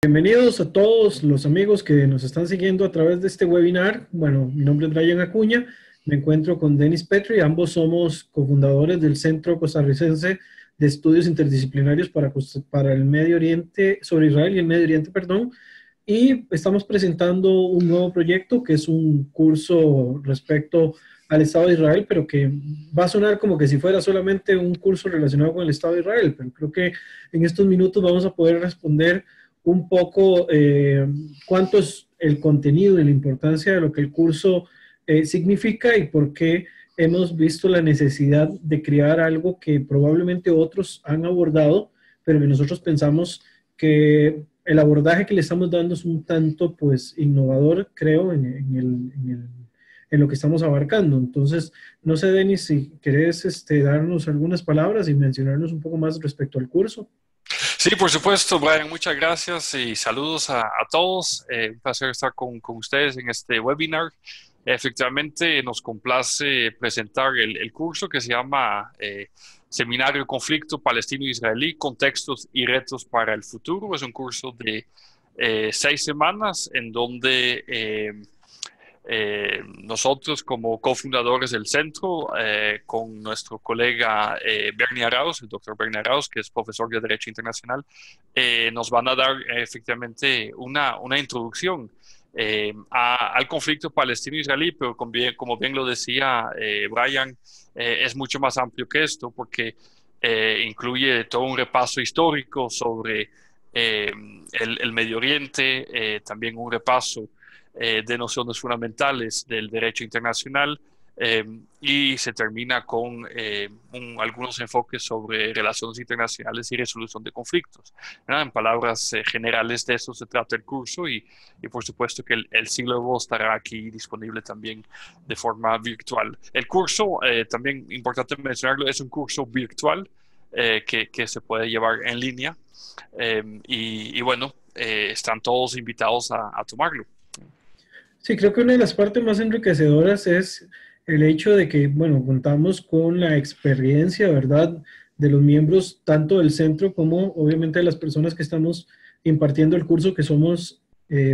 Bienvenidos a todos los amigos que nos están siguiendo a través de este webinar. Bueno, mi nombre es Brian Acuña, me encuentro con Denis Petri, ambos somos cofundadores del Centro Costarricense de Estudios Interdisciplinarios para el Medio Oriente, sobre Israel y el Medio Oriente, perdón, y estamos presentando un nuevo proyecto que es un curso respecto al Estado de Israel, pero que va a sonar como que si fuera solamente un curso relacionado con el Estado de Israel, pero creo que en estos minutos vamos a poder responder un poco cuánto es el contenido y la importancia de lo que el curso significa y por qué hemos visto la necesidad de crear algo que probablemente otros han abordado, pero que nosotros pensamos que el abordaje que le estamos dando es un tanto pues innovador, creo, en lo que estamos abarcando. Entonces, no sé, Denis, si querés darnos algunas palabras y mencionarnos un poco más respecto al curso. Sí, por supuesto, Brian, muchas gracias y saludos a todos. Un placer estar con ustedes en este webinar. Efectivamente, nos complace presentar el curso que se llama Seminario de Conflicto Palestino-Israelí, Contextos y Retos para el Futuro. Es un curso de 6 semanas en donde nosotros como cofundadores del centro, con nuestro colega Bernie Arauz, el doctor Bernie Arauz, que es profesor de Derecho Internacional, nos van a dar efectivamente una introducción al conflicto palestino-israelí, pero como bien lo decía Brian, es mucho más amplio que esto, porque incluye todo un repaso histórico sobre el Medio Oriente, también un repaso de nociones fundamentales del derecho internacional y se termina con algunos enfoques sobre relaciones internacionales y resolución de conflictos, ¿verdad? En palabras generales, de eso se trata el curso y por supuesto que el sílabo estará aquí disponible también de forma virtual. El curso, también importante mencionarlo, es un curso virtual que se puede llevar en línea y bueno, están todos invitados a tomarlo. Sí, creo que una de las partes más enriquecedoras es el hecho de que, bueno, contamos con la experiencia, ¿verdad?, de los miembros tanto del centro como obviamente de las personas que estamos impartiendo el curso, que somos,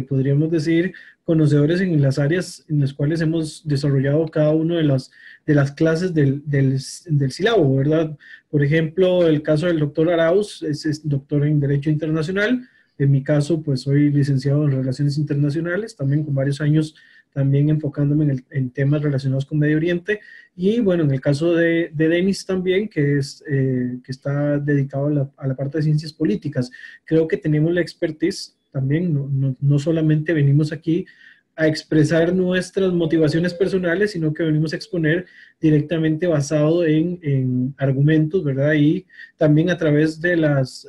podríamos decir, conocedores en las áreas en las cuales hemos desarrollado cada una de las clases del sílabo, ¿verdad? Por ejemplo, el caso del doctor Arauz, es doctor en Derecho Internacional. En mi caso, pues soy licenciado en Relaciones Internacionales, también con varios años también enfocándome en temas relacionados con Medio Oriente. Y bueno, en el caso de Denis también, que está dedicado a la parte de ciencias políticas. Creo que tenemos la expertise también, no solamente venimos aquí a expresar nuestras motivaciones personales, sino que venimos a exponer directamente basado en argumentos, ¿verdad? Y también a través de los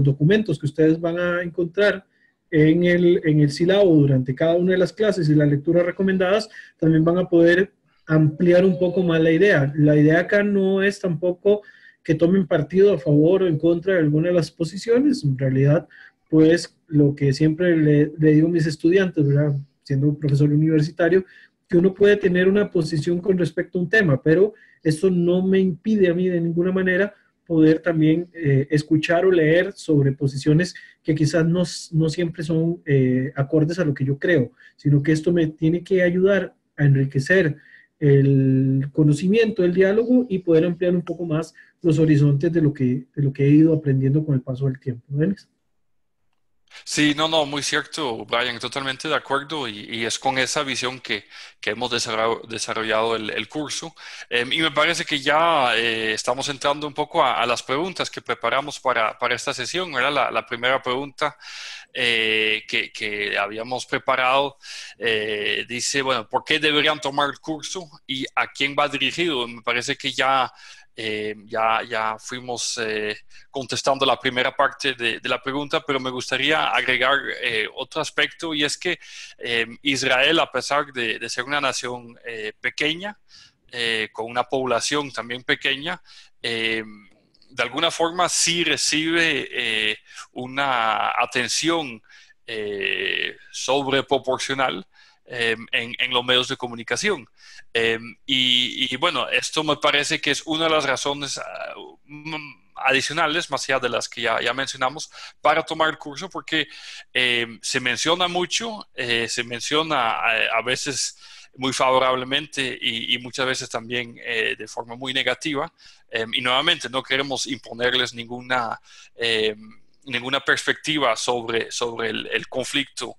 documentos que ustedes van a encontrar en el sílabo durante cada una de las clases y las lecturas recomendadas, también van a poder ampliar un poco más la idea. La idea acá no es tampoco que tomen partido a favor o en contra de alguna de las posiciones, en realidad, pues lo que siempre le digo a mis estudiantes, ¿verdad?, siendo un profesor universitario, que uno puede tener una posición con respecto a un tema, pero eso no me impide a mí de ninguna manera poder también escuchar o leer sobre posiciones que quizás no siempre son acordes a lo que yo creo, sino que esto me tiene que ayudar a enriquecer el conocimiento, el diálogo y poder ampliar un poco más los horizontes de lo que he ido aprendiendo con el paso del tiempo. ¿Ves? Sí, no, muy cierto, Brian, totalmente de acuerdo y es con esa visión que hemos desarrollado el curso. Y me parece que ya estamos entrando un poco a las preguntas que preparamos para esta sesión. Era la primera pregunta que habíamos preparado. Dice, bueno, ¿por qué deberían tomar el curso y a quién va dirigido? Me parece que ya fuimos contestando la primera parte de la pregunta, pero me gustaría agregar otro aspecto y es que Israel, a pesar de ser una nación pequeña, con una población también pequeña, de alguna forma sí recibe una atención sobreproporcional en los medios de comunicación. Bueno, esto me parece que es una de las razones adicionales, más allá de las que ya mencionamos, para tomar el curso, porque se menciona mucho, se menciona a veces muy favorablemente y muchas veces también de forma muy negativa. Y nuevamente no queremos imponerles ninguna perspectiva sobre el conflicto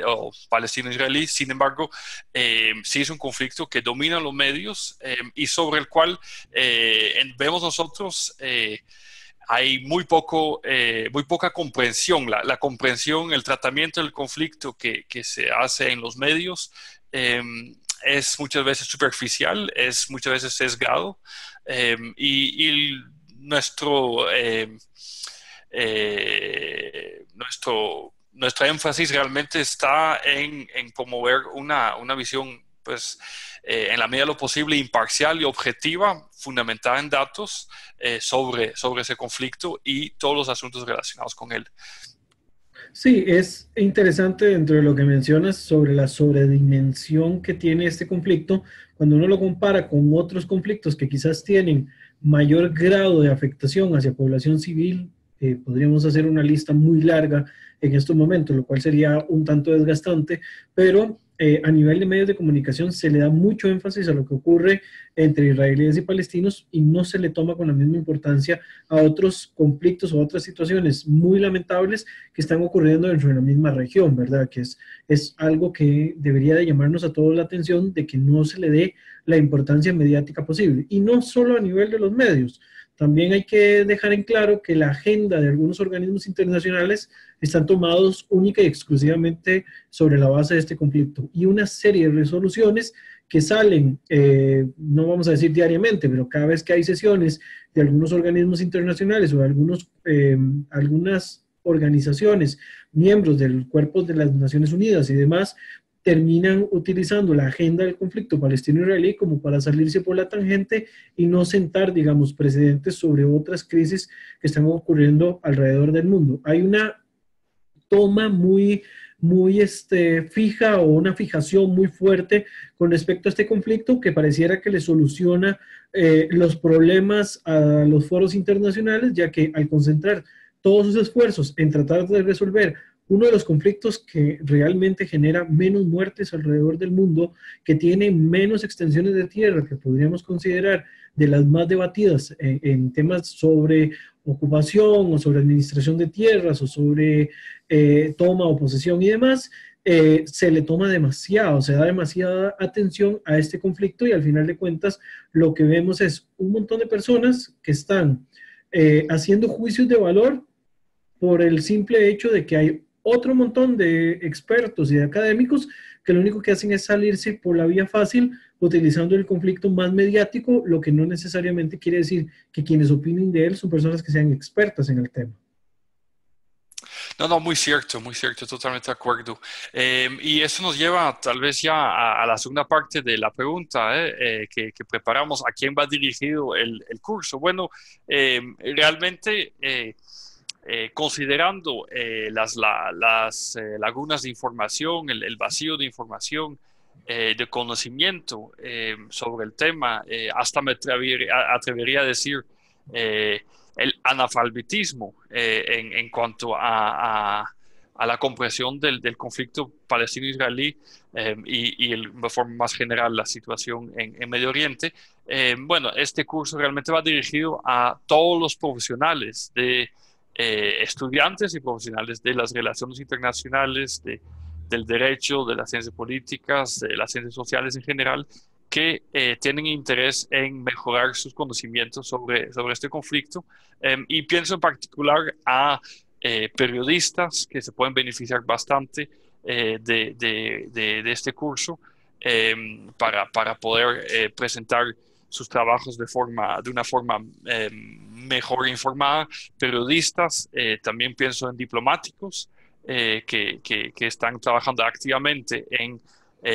o palestino-israelí. Sin embargo, sí es un conflicto que domina los medios y sobre el cual vemos nosotros hay muy poca comprensión. La comprensión, el tratamiento del conflicto que se hace en los medios es muchas veces superficial, es muchas veces sesgado y nuestro énfasis realmente está en promover una visión, pues, en la medida de lo posible, imparcial y objetiva, fundamentada en datos sobre ese conflicto y todos los asuntos relacionados con él. Sí, es interesante dentro de lo que mencionas sobre la sobredimensión que tiene este conflicto, cuando uno lo compara con otros conflictos que quizás tienen mayor grado de afectación hacia población civil. Podríamos hacer una lista muy larga en estos momentos, lo cual sería un tanto desgastante, pero a nivel de medios de comunicación se le da mucho énfasis a lo que ocurre entre israelíes y palestinos y no se le toma con la misma importancia a otros conflictos o otras situaciones muy lamentables que están ocurriendo dentro de la misma región, ¿verdad? Que es algo que debería de llamarnos a todos la atención de que no se le dé la importancia mediática posible. Y no solo a nivel de los medios. También hay que dejar en claro que la agenda de algunos organismos internacionales están tomados única y exclusivamente sobre la base de este conflicto. Y una serie de resoluciones que salen, no vamos a decir diariamente, pero cada vez que hay sesiones de algunos organismos internacionales o de algunas organizaciones, miembros del cuerpo de las Naciones Unidas y demás, terminan utilizando la agenda del conflicto palestino-israelí como para salirse por la tangente y no sentar, digamos, precedentes sobre otras crisis que están ocurriendo alrededor del mundo. Hay una toma muy fija o una fijación muy fuerte con respecto a este conflicto que pareciera que le soluciona los problemas a los foros internacionales, ya que al concentrar todos sus esfuerzos en tratar de resolver uno de los conflictos que realmente genera menos muertes alrededor del mundo, que tiene menos extensiones de tierra, que podríamos considerar de las más debatidas en temas sobre ocupación o sobre administración de tierras o sobre toma o posesión y demás, se le toma demasiado, se da demasiada atención a este conflicto y al final de cuentas lo que vemos es un montón de personas que están haciendo juicios de valor por el simple hecho de que hay otro montón de expertos y de académicos que lo único que hacen es salirse por la vía fácil utilizando el conflicto más mediático, lo que no necesariamente quiere decir que quienes opinen de él son personas que sean expertas en el tema. No, muy cierto, totalmente de acuerdo. Y eso nos lleva tal vez ya a la segunda parte de la pregunta que preparamos. ¿A quién va dirigido el curso? Bueno, realmente considerando las lagunas de información, el vacío de información, de conocimiento sobre el tema, hasta me atrevería a decir el analfabetismo en cuanto a la comprensión del conflicto palestino-israelí de forma más general la situación en Medio Oriente. Bueno, este curso realmente va dirigido a todos los profesionales estudiantes y profesionales de las relaciones internacionales, del derecho, de las ciencias políticas, de las ciencias sociales en general, que tienen interés en mejorar sus conocimientos sobre este conflicto. Y pienso en particular a periodistas que se pueden beneficiar bastante de este curso para poder presentar sus trabajos de una forma mejor informada. Periodistas, también pienso en diplomáticos que están trabajando activamente en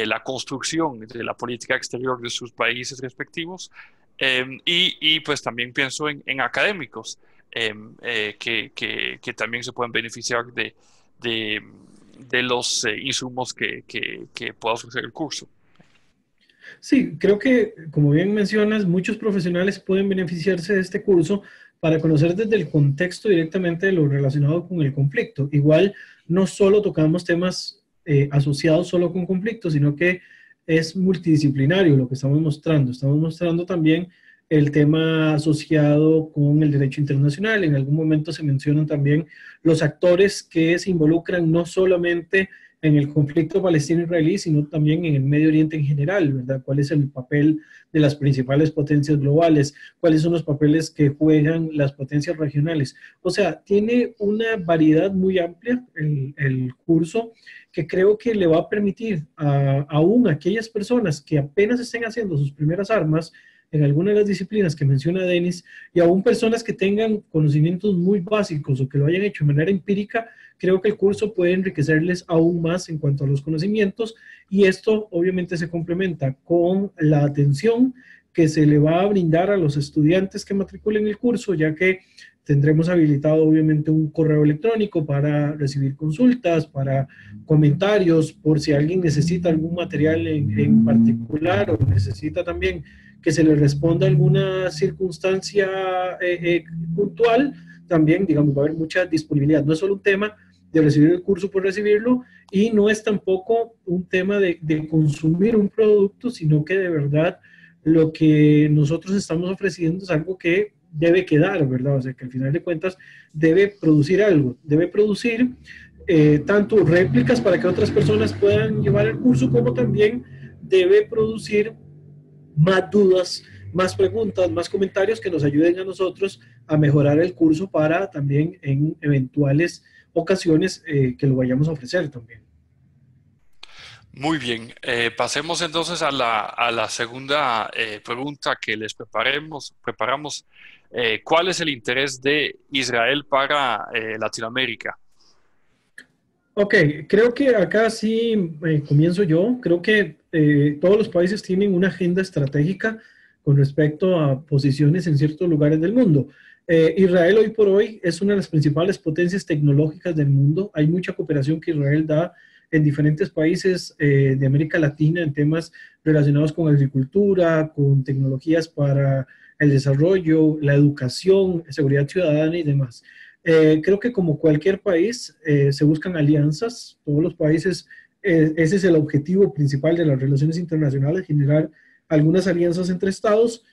la construcción de la política exterior de sus países respectivos. Y pues también pienso en académicos que también se pueden beneficiar de los insumos que pueda ofrecer el curso. Sí, creo que, como bien mencionas, muchos profesionales pueden beneficiarse de este curso para conocer desde el contexto directamente de lo relacionado con el conflicto. Igual, no solo tocamos temas asociados solo con conflictos, sino que es multidisciplinario lo que estamos mostrando. Estamos mostrando también el tema asociado con el derecho internacional. En algún momento se mencionan también los actores que se involucran no solamente en el conflicto palestino-israelí, sino también en el Medio Oriente en general, ¿verdad? ¿Cuál es el papel de las principales potencias globales? ¿Cuáles son los papeles que juegan las potencias regionales? O sea, tiene una variedad muy amplia el curso que creo que le va a permitir a aún aquellas personas que apenas estén haciendo sus primeras armas en alguna de las disciplinas que menciona Denis, y aún personas que tengan conocimientos muy básicos o que lo hayan hecho de manera empírica, creo que el curso puede enriquecerles aún más en cuanto a los conocimientos, y esto obviamente se complementa con la atención que se le va a brindar a los estudiantes que matriculen el curso, ya que tendremos habilitado obviamente un correo electrónico para recibir consultas, para comentarios, por si alguien necesita algún material en particular o necesita también que se le responda alguna circunstancia puntual, también, digamos, va a haber mucha disponibilidad. No es solo un tema de recibir el curso por recibirlo, y no es tampoco un tema de consumir un producto, sino que de verdad lo que nosotros estamos ofreciendo es algo que debe quedar, ¿verdad? O sea, que al final de cuentas debe producir algo, debe producir tanto réplicas para que otras personas puedan llevar el curso, como también debe producir más dudas, más preguntas, más comentarios que nos ayuden a nosotros a mejorar el curso para también en eventuales ocasiones que lo vayamos a ofrecer también. Muy bien, pasemos entonces a la segunda pregunta que les preparamos. ¿Cuál es el interés de Israel para Latinoamérica? Ok, creo que acá sí comienzo yo. Creo que todos los países tienen una agenda estratégica con respecto a posiciones en ciertos lugares del mundo. Israel hoy por hoy es una de las principales potencias tecnológicas del mundo. Hay mucha cooperación que Israel da en diferentes países de América Latina en temas relacionados con agricultura, con tecnologías para el desarrollo, la educación, seguridad ciudadana y demás. Creo que como cualquier país se buscan alianzas, todos los países, ese es el objetivo principal de las relaciones internacionales, generar algunas alianzas entre estados,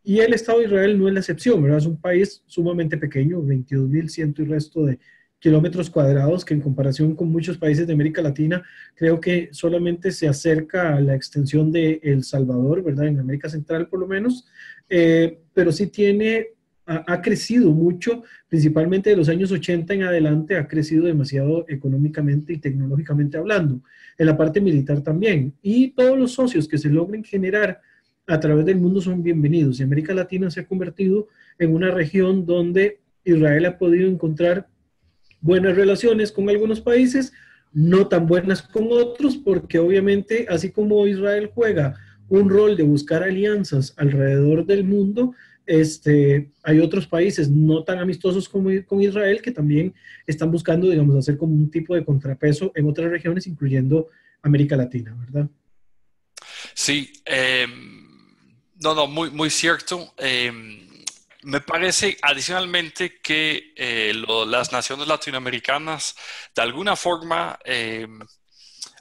y el Estado de Israel no es la excepción, ¿verdad? Es un país sumamente pequeño, 22.100 y resto de kilómetros cuadrados, que en comparación con muchos países de América Latina, creo que solamente se acerca a la extensión de El Salvador, ¿verdad? En América Central por lo menos, pero sí tiene ha crecido mucho, principalmente de los años 80 en adelante, ha crecido demasiado económicamente y tecnológicamente hablando, en la parte militar también. Y todos los socios que se logren generar a través del mundo son bienvenidos. Y América Latina se ha convertido en una región donde Israel ha podido encontrar buenas relaciones con algunos países, no tan buenas con otros, porque obviamente, así como Israel juega un rol de buscar alianzas alrededor del mundo, hay otros países no tan amistosos como con Israel que también están buscando, digamos, hacer como un tipo de contrapeso en otras regiones, incluyendo América Latina, ¿verdad? Sí, no, muy, muy cierto. Me parece adicionalmente que las naciones latinoamericanas, de alguna forma,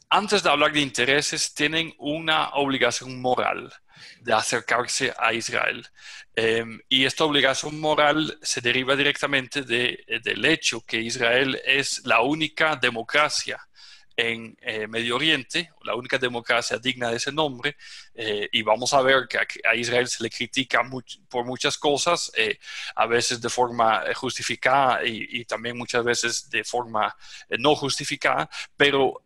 antes de hablar de intereses, tienen una obligación moral de acercarse a Israel. Y esta obligación moral se deriva directamente del hecho que Israel es la única democracia en Medio Oriente, la única democracia digna de ese nombre, y vamos a ver que a Israel se le critica por muchas cosas, a veces de forma justificada y también muchas veces de forma no justificada, pero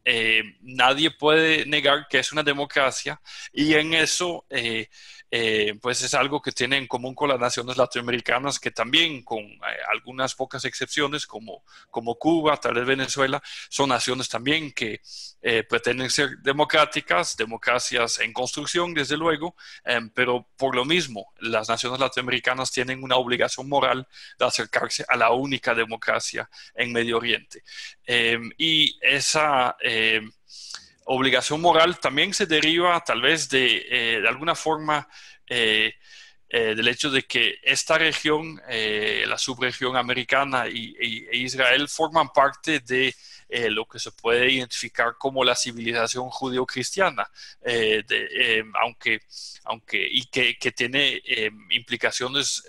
nadie puede negar que es una democracia, y en eso pues es algo que tiene en común con las naciones latinoamericanas, que también con algunas pocas excepciones como Cuba, tal vez Venezuela, son naciones también que pretenden ser democráticas, democracias en construcción, desde luego, pero por lo mismo, las naciones latinoamericanas tienen una obligación moral de acercarse a la única democracia en Medio Oriente. Y esa obligación moral también se deriva tal vez de alguna forma del hecho de que esta región, la subregión americana e Israel forman parte de lo que se puede identificar como la civilización judío-cristiana, y que tiene implicaciones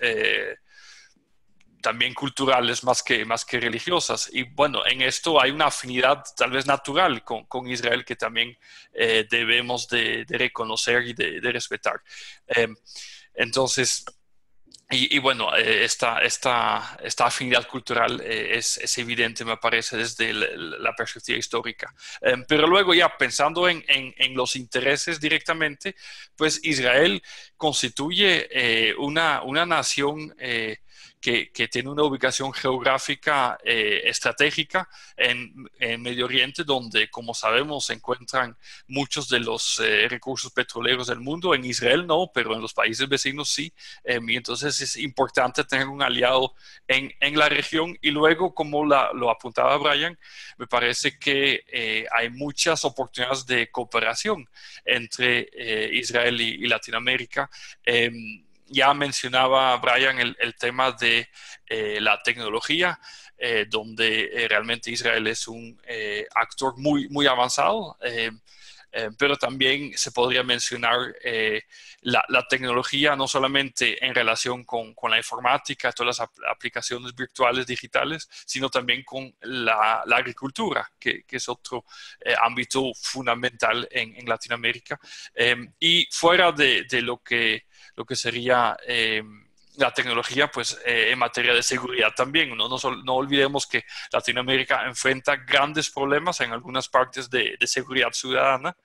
también culturales más que religiosas. Y bueno, en esto hay una afinidad tal vez natural con Israel que también debemos de reconocer y de respetar. Entonces, bueno, esta afinidad cultural es evidente, me parece, desde la perspectiva histórica. Pero luego ya pensando en los intereses directamente, pues Israel constituye una nación que tiene una ubicación geográfica estratégica en Medio Oriente, donde, como sabemos, se encuentran muchos de los recursos petroleros del mundo. En Israel no, pero en los países vecinos sí. Y entonces es importante tener un aliado en la región. Y luego, como lo apuntaba Brian, me parece que hay muchas oportunidades de cooperación entre Israel y Latinoamérica. Ya mencionaba Brian el tema de la tecnología, donde realmente Israel es un actor muy avanzado, pero también se podría mencionar la tecnología no solamente en relación con la informática, todas las aplicaciones virtuales digitales, sino también con la agricultura, que es otro ámbito fundamental en Latinoamérica. Y fuera de lo que sería la tecnología, pues en materia de seguridad también. No olvidemos que Latinoamérica enfrenta grandes problemas en algunas partes de seguridad ciudadana,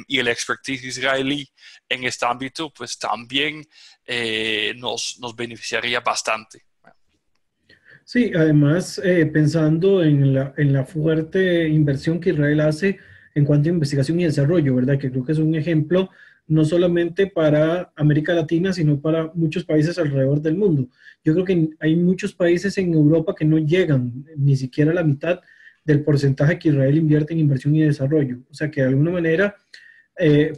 y el expertise israelí en este ámbito pues también nos beneficiaría bastante. Sí, además, pensando en la fuerte inversión que Israel hace en cuanto a investigación y desarrollo, ¿verdad? Que creo que es un ejemplo no solamente para América Latina, sino para muchos países alrededor del mundo. Yo creo que hay muchos países en Europa que no llegan ni siquiera a la mitad del porcentaje que Israel invierte en inversión y desarrollo. O sea que de alguna manera,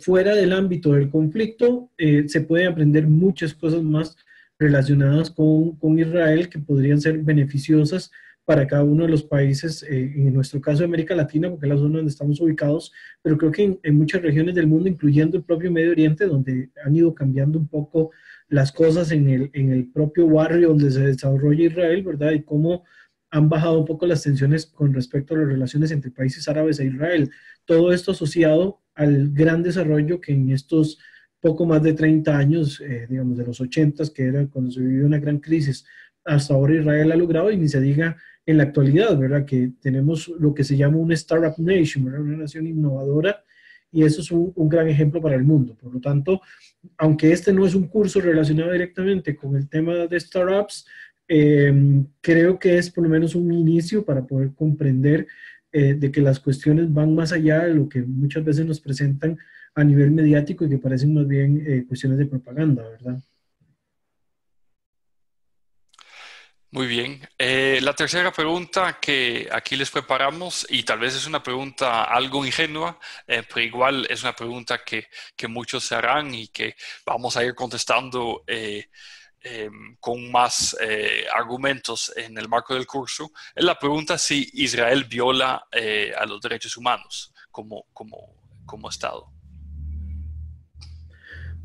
fuera del ámbito del conflicto, se puede aprender muchas cosas más relacionadas con Israel que podrían ser beneficiosas para cada uno de los países, en nuestro caso de América Latina, porque es la zona donde estamos ubicados, pero creo que en muchas regiones del mundo, incluyendo el propio Medio Oriente, donde han ido cambiando un poco las cosas en el propio barrio donde se desarrolla Israel, ¿verdad? Y cómo han bajado un poco las tensiones con respecto a las relaciones entre países árabes e Israel. Todo esto asociado al gran desarrollo que en estos poco más de 30 años, digamos de los 80, que era cuando se vivió una gran crisis, hasta ahora Israel ha logrado, y ni se diga en la actualidad, ¿verdad? Que tenemos lo que se llama una Startup Nation, ¿verdad? Una nación innovadora, y eso es un gran ejemplo para el mundo. Por lo tanto, aunque este no es un curso relacionado directamente con el tema de startups, creo que es por lo menos un inicio para poder comprender de que las cuestiones van más allá de lo que muchas veces nos presentan a nivel mediático y que parecen más bien cuestiones de propaganda, ¿verdad? Muy bien. La tercera pregunta que aquí les preparamos, y tal vez es una pregunta algo ingenua, pero igual es una pregunta que muchos se harán y que vamos a ir contestando con más argumentos en el marco del curso. Es la pregunta si Israel viola a los derechos humanos como Estado.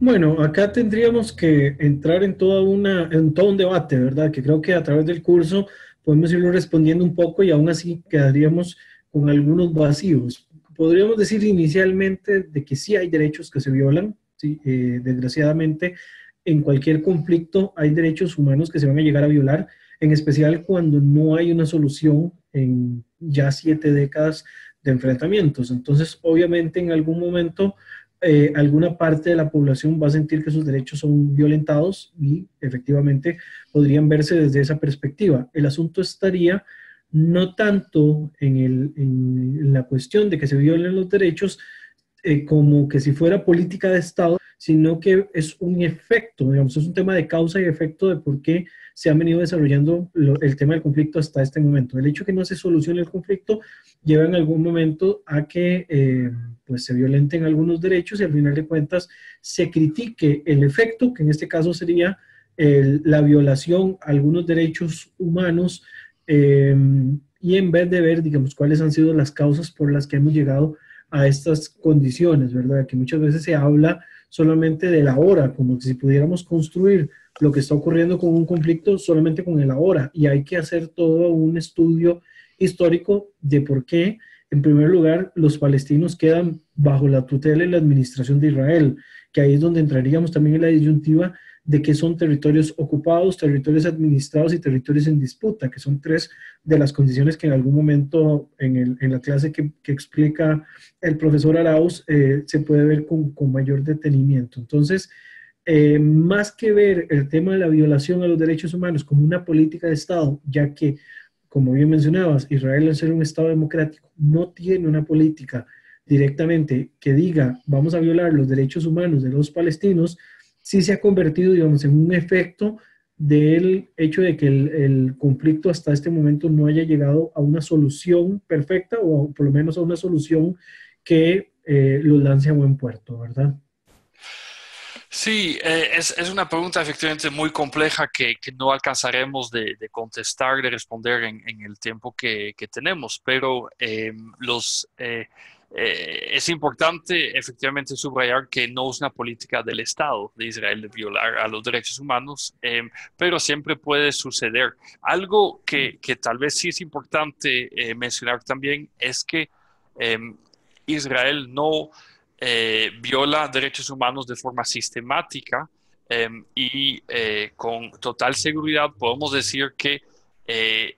Bueno, acá tendríamos que entrar en todo un debate, ¿verdad? Que creo que a través del curso podemos irlo respondiendo un poco y aún así quedaríamos con algunos vacíos. Podríamos decir inicialmente de que sí hay derechos que se violan, sí, desgraciadamente en cualquier conflicto hay derechos humanos que se van a llegar a violar, en especial cuando no hay una solución en ya 7 décadas de enfrentamientos. Entonces, obviamente en algún momento alguna parte de la población va a sentir que sus derechos son violentados y efectivamente podrían verse desde esa perspectiva. El asunto estaría no tanto en la cuestión de que se violen los derechos, como que si fuera política de Estado, sino que es un efecto, digamos, es un tema de causa y efecto de por qué se han venido desarrollando el tema del conflicto hasta este momento. El hecho de que no se solucione el conflicto lleva en algún momento a que pues se violenten algunos derechos y al final de cuentas se critique el efecto, que en este caso sería la violación a algunos derechos humanos, y en vez de ver, digamos, cuáles han sido las causas por las que hemos llegado a estas condiciones, ¿verdad? Que muchas veces se habla solamente del ahora, como si pudiéramos construir lo que está ocurriendo con un conflicto solamente con el ahora, y hay que hacer todo un estudio histórico de por qué, en primer lugar, los palestinos quedan bajo la tutela y la administración de Israel, que ahí es donde entraríamos también en la disyuntiva de que son territorios ocupados, territorios administrados y territorios en disputa, que son tres de las condiciones que en algún momento en la clase que explica el profesor Arauz se puede ver con mayor detenimiento. Entonces, más que ver el tema de la violación a los derechos humanos como una política de Estado, ya que, como bien mencionabas, Israel, al ser un Estado democrático, no tiene una política directamente que diga vamos a violar los derechos humanos de los palestinos, sí se ha convertido, digamos, en un efecto del hecho de que el conflicto hasta este momento no haya llegado a una solución perfecta o por lo menos a una solución que lo lance a buen puerto, ¿verdad? Sí, es una pregunta efectivamente muy compleja que no alcanzaremos de contestar, de responder en el tiempo que tenemos, pero es importante efectivamente subrayar que no es una política del Estado de Israel de violar a los derechos humanos, pero siempre puede suceder. Algo que tal vez sí es importante mencionar también es que Israel no viola derechos humanos de forma sistemática, y con total seguridad podemos decir que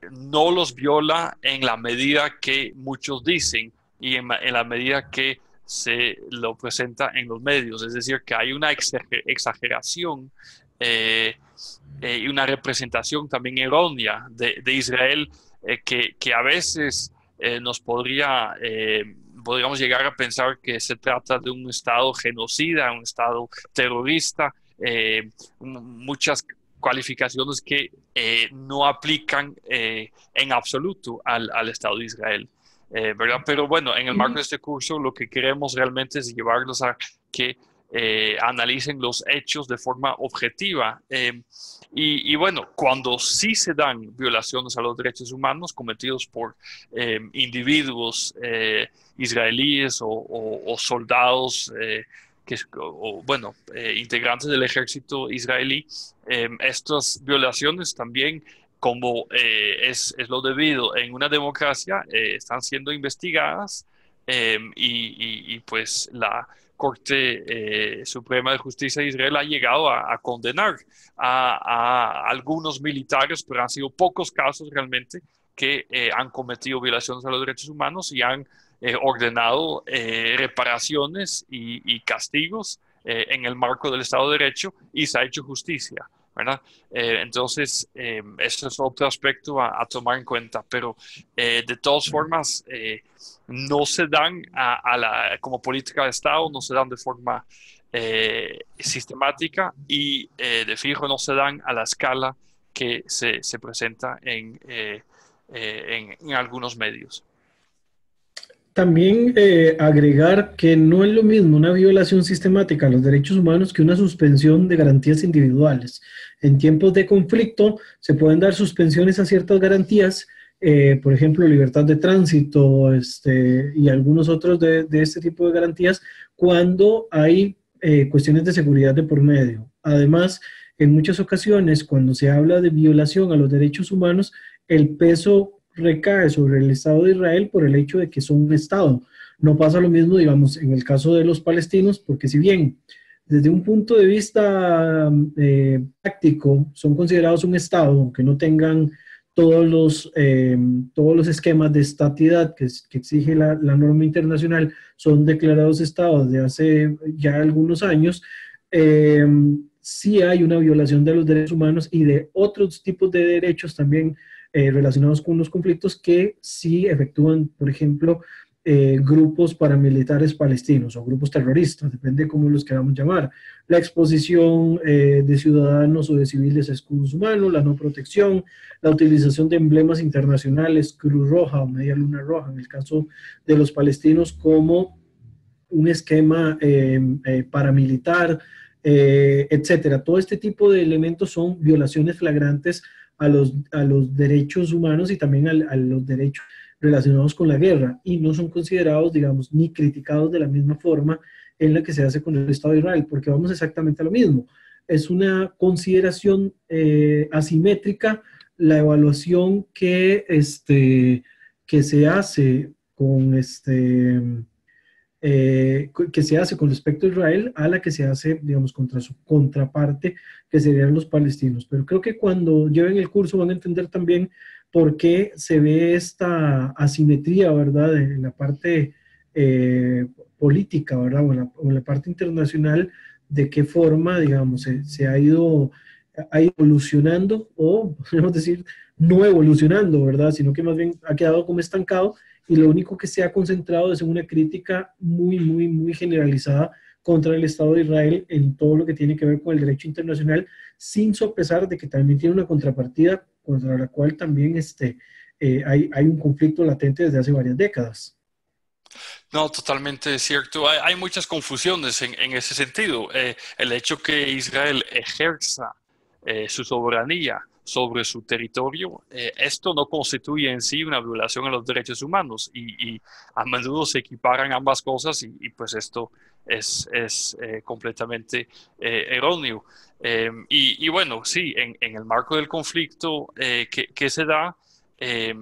no los viola en la medida que muchos dicen y en la medida que se lo presenta en los medios. Es decir, que hay una exageración y una representación también errónea de Israel, que a veces podríamos llegar a pensar que se trata de un Estado genocida, un Estado terrorista, muchas cualificaciones que no aplican en absoluto al Estado de Israel. ¿Verdad? Pero bueno, en el marco de este curso lo que queremos realmente es llevarlos a que analicen los hechos de forma objetiva. Y bueno, cuando sí se dan violaciones a los derechos humanos cometidos por individuos israelíes o soldados integrantes del ejército israelí, estas violaciones también, como es lo debido en una democracia, están siendo investigadas, y pues la Corte Suprema de Justicia de Israel ha llegado a condenar a algunos militares, pero han sido pocos casos realmente que han cometido violaciones a los derechos humanos y han ordenado reparaciones y castigos en el marco del Estado de Derecho, y se ha hecho justicia, ¿verdad? Entonces, eso es otro aspecto a tomar en cuenta, pero de todas formas, no se dan como política de Estado, no se dan de forma sistemática y de fijo no se dan a la escala que se presenta en algunos medios. También agregar que no es lo mismo una violación sistemática a los derechos humanos que una suspensión de garantías individuales. En tiempos de conflicto se pueden dar suspensiones a ciertas garantías, por ejemplo, libertad de tránsito, y algunos otros de este tipo de garantías, cuando hay cuestiones de seguridad de por medio. Además, en muchas ocasiones, cuando se habla de violación a los derechos humanos, el peso recae sobre el Estado de Israel por el hecho de que son un Estado. No pasa lo mismo, digamos, en el caso de los palestinos, porque si bien desde un punto de vista práctico son considerados un Estado, aunque no tengan todos los esquemas de estatidad que exige la norma internacional, son declarados Estados de hace ya algunos años, sí hay una violación de los derechos humanos y de otros tipos de derechos también relacionados con los conflictos que sí efectúan, por ejemplo, grupos paramilitares palestinos o grupos terroristas, depende de cómo los queramos llamar. La exposición de ciudadanos o de civiles a escudos humanos, la no protección, la utilización de emblemas internacionales, Cruz Roja o Media Luna Roja, en el caso de los palestinos, como un esquema paramilitar, etcétera. Todo este tipo de elementos son violaciones flagrantes a los derechos humanos y también a los derechos relacionados con la guerra, y no son considerados, digamos, ni criticados de la misma forma en la que se hace con el Estado de Israel, porque vamos exactamente a lo mismo. Es una consideración asimétrica la evaluación que se hace con que se hace con respecto a Israel a la que se hace, digamos, contra su contraparte, que serían los palestinos. Pero creo que cuando lleven el curso van a entender también por qué se ve esta asimetría, ¿verdad?, en la parte política, ¿verdad?, o en la parte internacional, de qué forma, digamos, se ha ido evolucionando, o podemos decir, no evolucionando, ¿verdad?, sino que más bien ha quedado como estancado, y lo único que se ha concentrado es en una crítica muy, muy, muy generalizada contra el Estado de Israel en todo lo que tiene que ver con el derecho internacional, sin sopesar de que también tiene una contrapartida contra la cual también hay un conflicto latente desde hace varias décadas. No, totalmente cierto. Hay muchas confusiones en ese sentido. El hecho que Israel ejerza su soberanía sobre su territorio, esto no constituye en sí una violación a los derechos humanos, y a menudo se equiparan ambas cosas, y pues esto es completamente erróneo. Y bueno, sí, en el marco del conflicto que se da,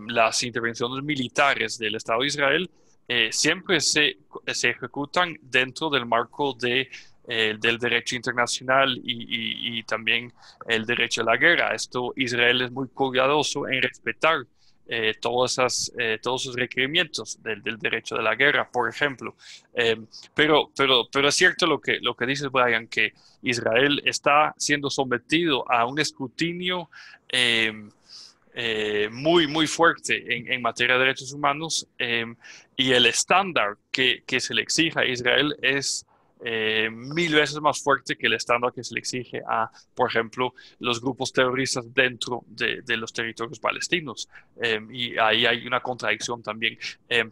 las intervenciones militares del Estado de Israel siempre se ejecutan dentro del marco del derecho internacional y también el derecho a la guerra. Israel es muy cuidadoso en respetar todos esos requerimientos del derecho de la guerra, por ejemplo. Pero es cierto lo que dices, Brian, que Israel está siendo sometido a un escrutinio muy, muy fuerte en materia de derechos humanos, y el estándar que se le exige a Israel es 1000 veces más fuerte que el estándar que se le exige a, por ejemplo, los grupos terroristas dentro de los territorios palestinos. Y ahí hay una contradicción también,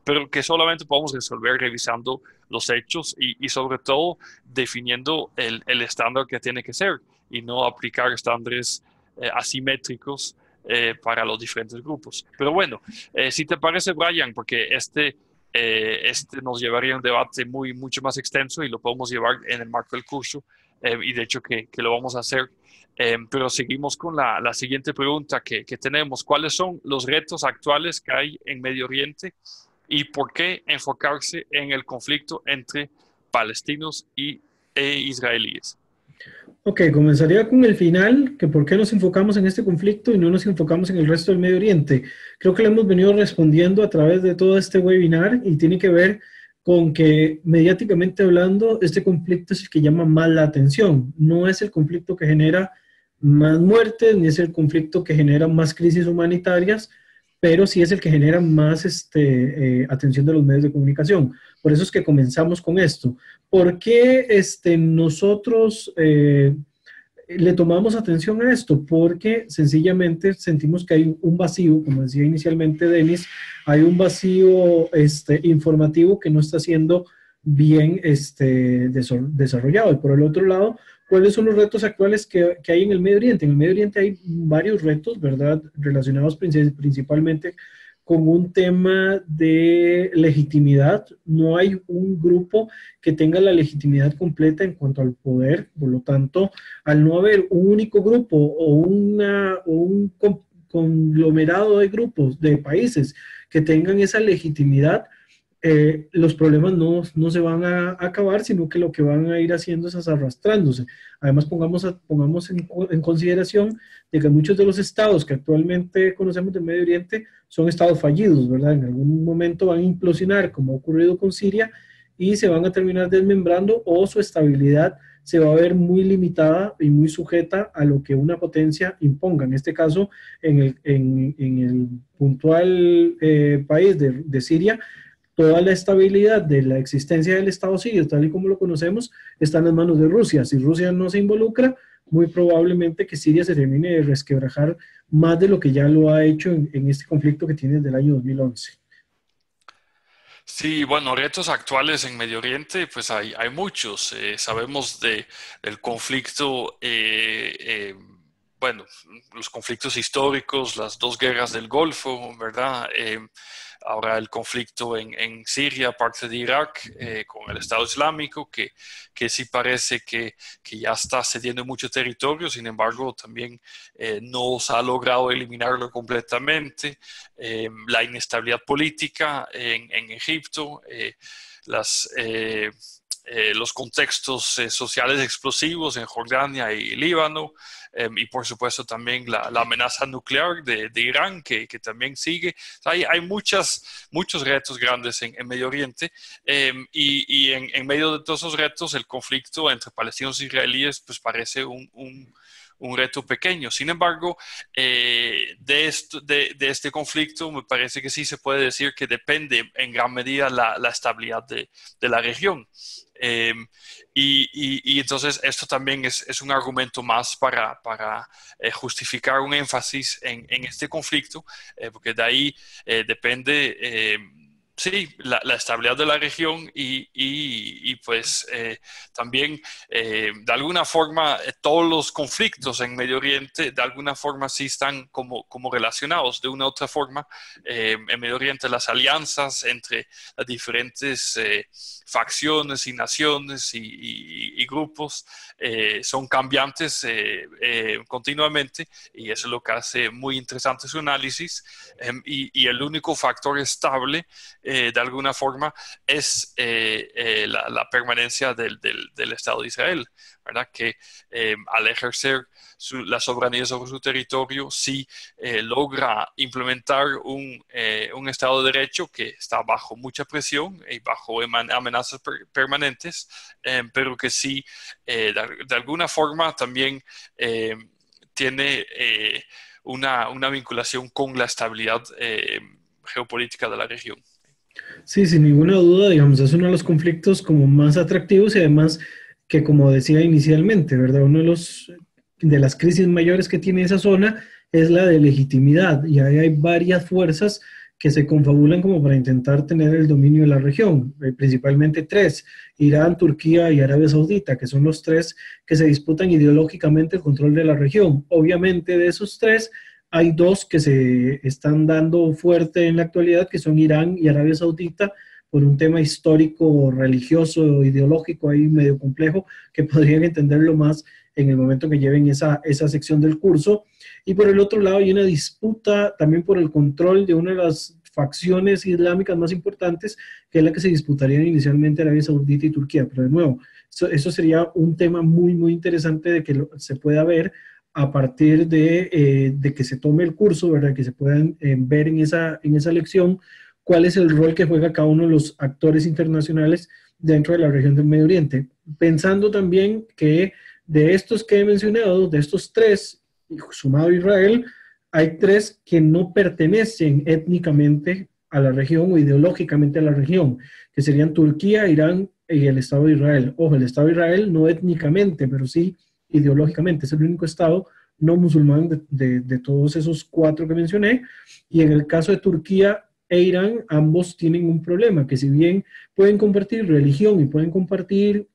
pero que solamente podemos resolver revisando los hechos y sobre todo definiendo el estándar que tiene que ser, y no aplicar estándares asimétricos para los diferentes grupos. Pero bueno, si te parece, Brian, porque este nos llevaría a un debate mucho más extenso, y lo podemos llevar en el marco del curso, y de hecho que lo vamos a hacer. Pero seguimos con la siguiente pregunta que tenemos. ¿Cuáles son los retos actuales que hay en Medio Oriente, y por qué enfocarse en el conflicto entre palestinos e israelíes? Ok, comenzaría con el final, que por qué nos enfocamos en este conflicto y no nos enfocamos en el resto del Medio Oriente. Creo que le hemos venido respondiendo a través de todo este webinar, y tiene que ver con que, mediáticamente hablando, este conflicto es el que llama más la atención. No es el conflicto que genera más muertes, ni es el conflicto que genera más crisis humanitarias, pero sí es el que genera más atención de los medios de comunicación. Por eso es que comenzamos con esto. ¿Por qué nosotros le tomamos atención a esto? Porque sencillamente sentimos que hay un vacío, como decía inicialmente Denis, hay un vacío informativo que no está siendo bien desarrollado. Y por el otro lado, ¿cuáles son los retos actuales que hay en el Medio Oriente? En el Medio Oriente hay varios retos, ¿verdad?, relacionados principalmente con un tema de legitimidad. No hay un grupo que tenga la legitimidad completa en cuanto al poder. Por lo tanto, al no haber un único grupo o un conglomerado de grupos, de países que tengan esa legitimidad, los problemas no se van a acabar, sino que lo que van a ir haciendo es arrastrándose. Además, pongamos en consideración de que muchos de los estados que actualmente conocemos del Medio Oriente son estados fallidos, ¿verdad? En algún momento van a implosionar, como ha ocurrido con Siria, y se van a terminar desmembrando, o su estabilidad se va a ver muy limitada y muy sujeta a lo que una potencia imponga. En este caso, en el puntual país de Siria, toda la estabilidad de la existencia del Estado sirio, tal y como lo conocemos, está en las manos de Rusia. Si Rusia no se involucra, muy probablemente que Siria se termine de resquebrajar más de lo que ya lo ha hecho en este conflicto que tiene desde el año 2011. Sí, bueno, retos actuales en Medio Oriente, pues hay muchos. Sabemos del conflicto, bueno, los conflictos históricos, las dos guerras del Golfo, ¿verdad? Ahora el conflicto en Siria, parte de Irak, con el Estado Islámico, que sí parece que ya está cediendo mucho territorio, sin embargo, también no se ha logrado eliminarlo completamente. La inestabilidad política en Egipto, las... los contextos sociales explosivos en Jordania y Líbano, y por supuesto también la amenaza nuclear de Irán que también sigue. O sea, hay muchos retos grandes en Medio Oriente, y en medio de todos esos retos el conflicto entre palestinos e israelíes pues parece un reto pequeño. Sin embargo, de este conflicto me parece que sí se puede decir que depende en gran medida la estabilidad de la región. Eh, y entonces esto también es un argumento más para justificar un énfasis en este conflicto, porque de ahí depende, sí, la estabilidad de la región y pues también de alguna forma todos los conflictos en Medio Oriente de alguna forma sí están como relacionados de una u otra forma. En Medio Oriente las alianzas entre las diferentes facciones y naciones y grupos son cambiantes continuamente, y eso es lo que hace muy interesante su análisis, y el único factor estable de alguna forma es la permanencia del Estado de Israel, ¿verdad? Que al ejercer la soberanía sobre su territorio sí logra implementar un Estado de Derecho que está bajo mucha presión y bajo amenazas permanentes, pero que sí de alguna forma también tiene una vinculación con la estabilidad geopolítica de la región. Sí, sin ninguna duda, digamos, es uno de los conflictos como más atractivos y además que, como decía inicialmente, ¿verdad? Uno de de las crisis mayores que tiene esa zona es la de legitimidad, y ahí hay varias fuerzas que se confabulan como para intentar tener el dominio de la región, principalmente tres: Irán, Turquía y Arabia Saudita, que son los tres que se disputan ideológicamente el control de la región. Obviamente de esos tres hay dos que se están dando fuerte en la actualidad, que son Irán y Arabia Saudita, por un tema histórico, religioso, ideológico ahí medio complejo, que podrían entenderlo más en el momento que lleven esa sección del curso. Y por el otro lado hay una disputa también por el control de una de las facciones islámicas más importantes, que es la que se disputarían inicialmente Arabia Saudita y Turquía. Pero de nuevo, eso sería un tema muy, muy interesante de que se pueda ver a partir de que se tome el curso, ¿verdad? Que se puedan ver en esa lección cuál es el rol que juega cada uno de los actores internacionales dentro de la región del Medio Oriente. Pensando también que de estos que he mencionado, de estos tres, sumado a Israel, hay tres que no pertenecen étnicamente a la región o ideológicamente a la región, que serían Turquía, Irán y el Estado de Israel. Ojo, el Estado de Israel no étnicamente, pero sí ideológicamente. Es el único Estado no musulmán de todos esos cuatro que mencioné. Y en el caso de Turquía e Irán, ambos tienen un problema, que si bien pueden compartir religión y pueden compartir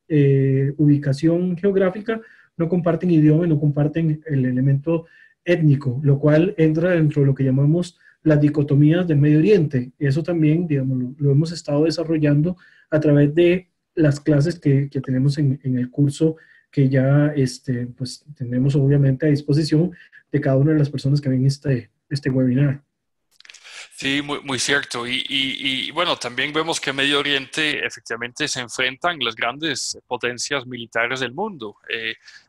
ubicación geográfica, no comparten idioma y no comparten el elemento étnico, lo cual entra dentro de lo que llamamos las dicotomías del Medio Oriente. Eso también, digamos, lo hemos estado desarrollando a través de las clases que tenemos en el curso, que ya pues tenemos obviamente a disposición de cada una de las personas que ven este webinar. Sí, muy cierto. Y bueno, también vemos que en Medio Oriente efectivamente se enfrentan las grandes potencias militares del mundo,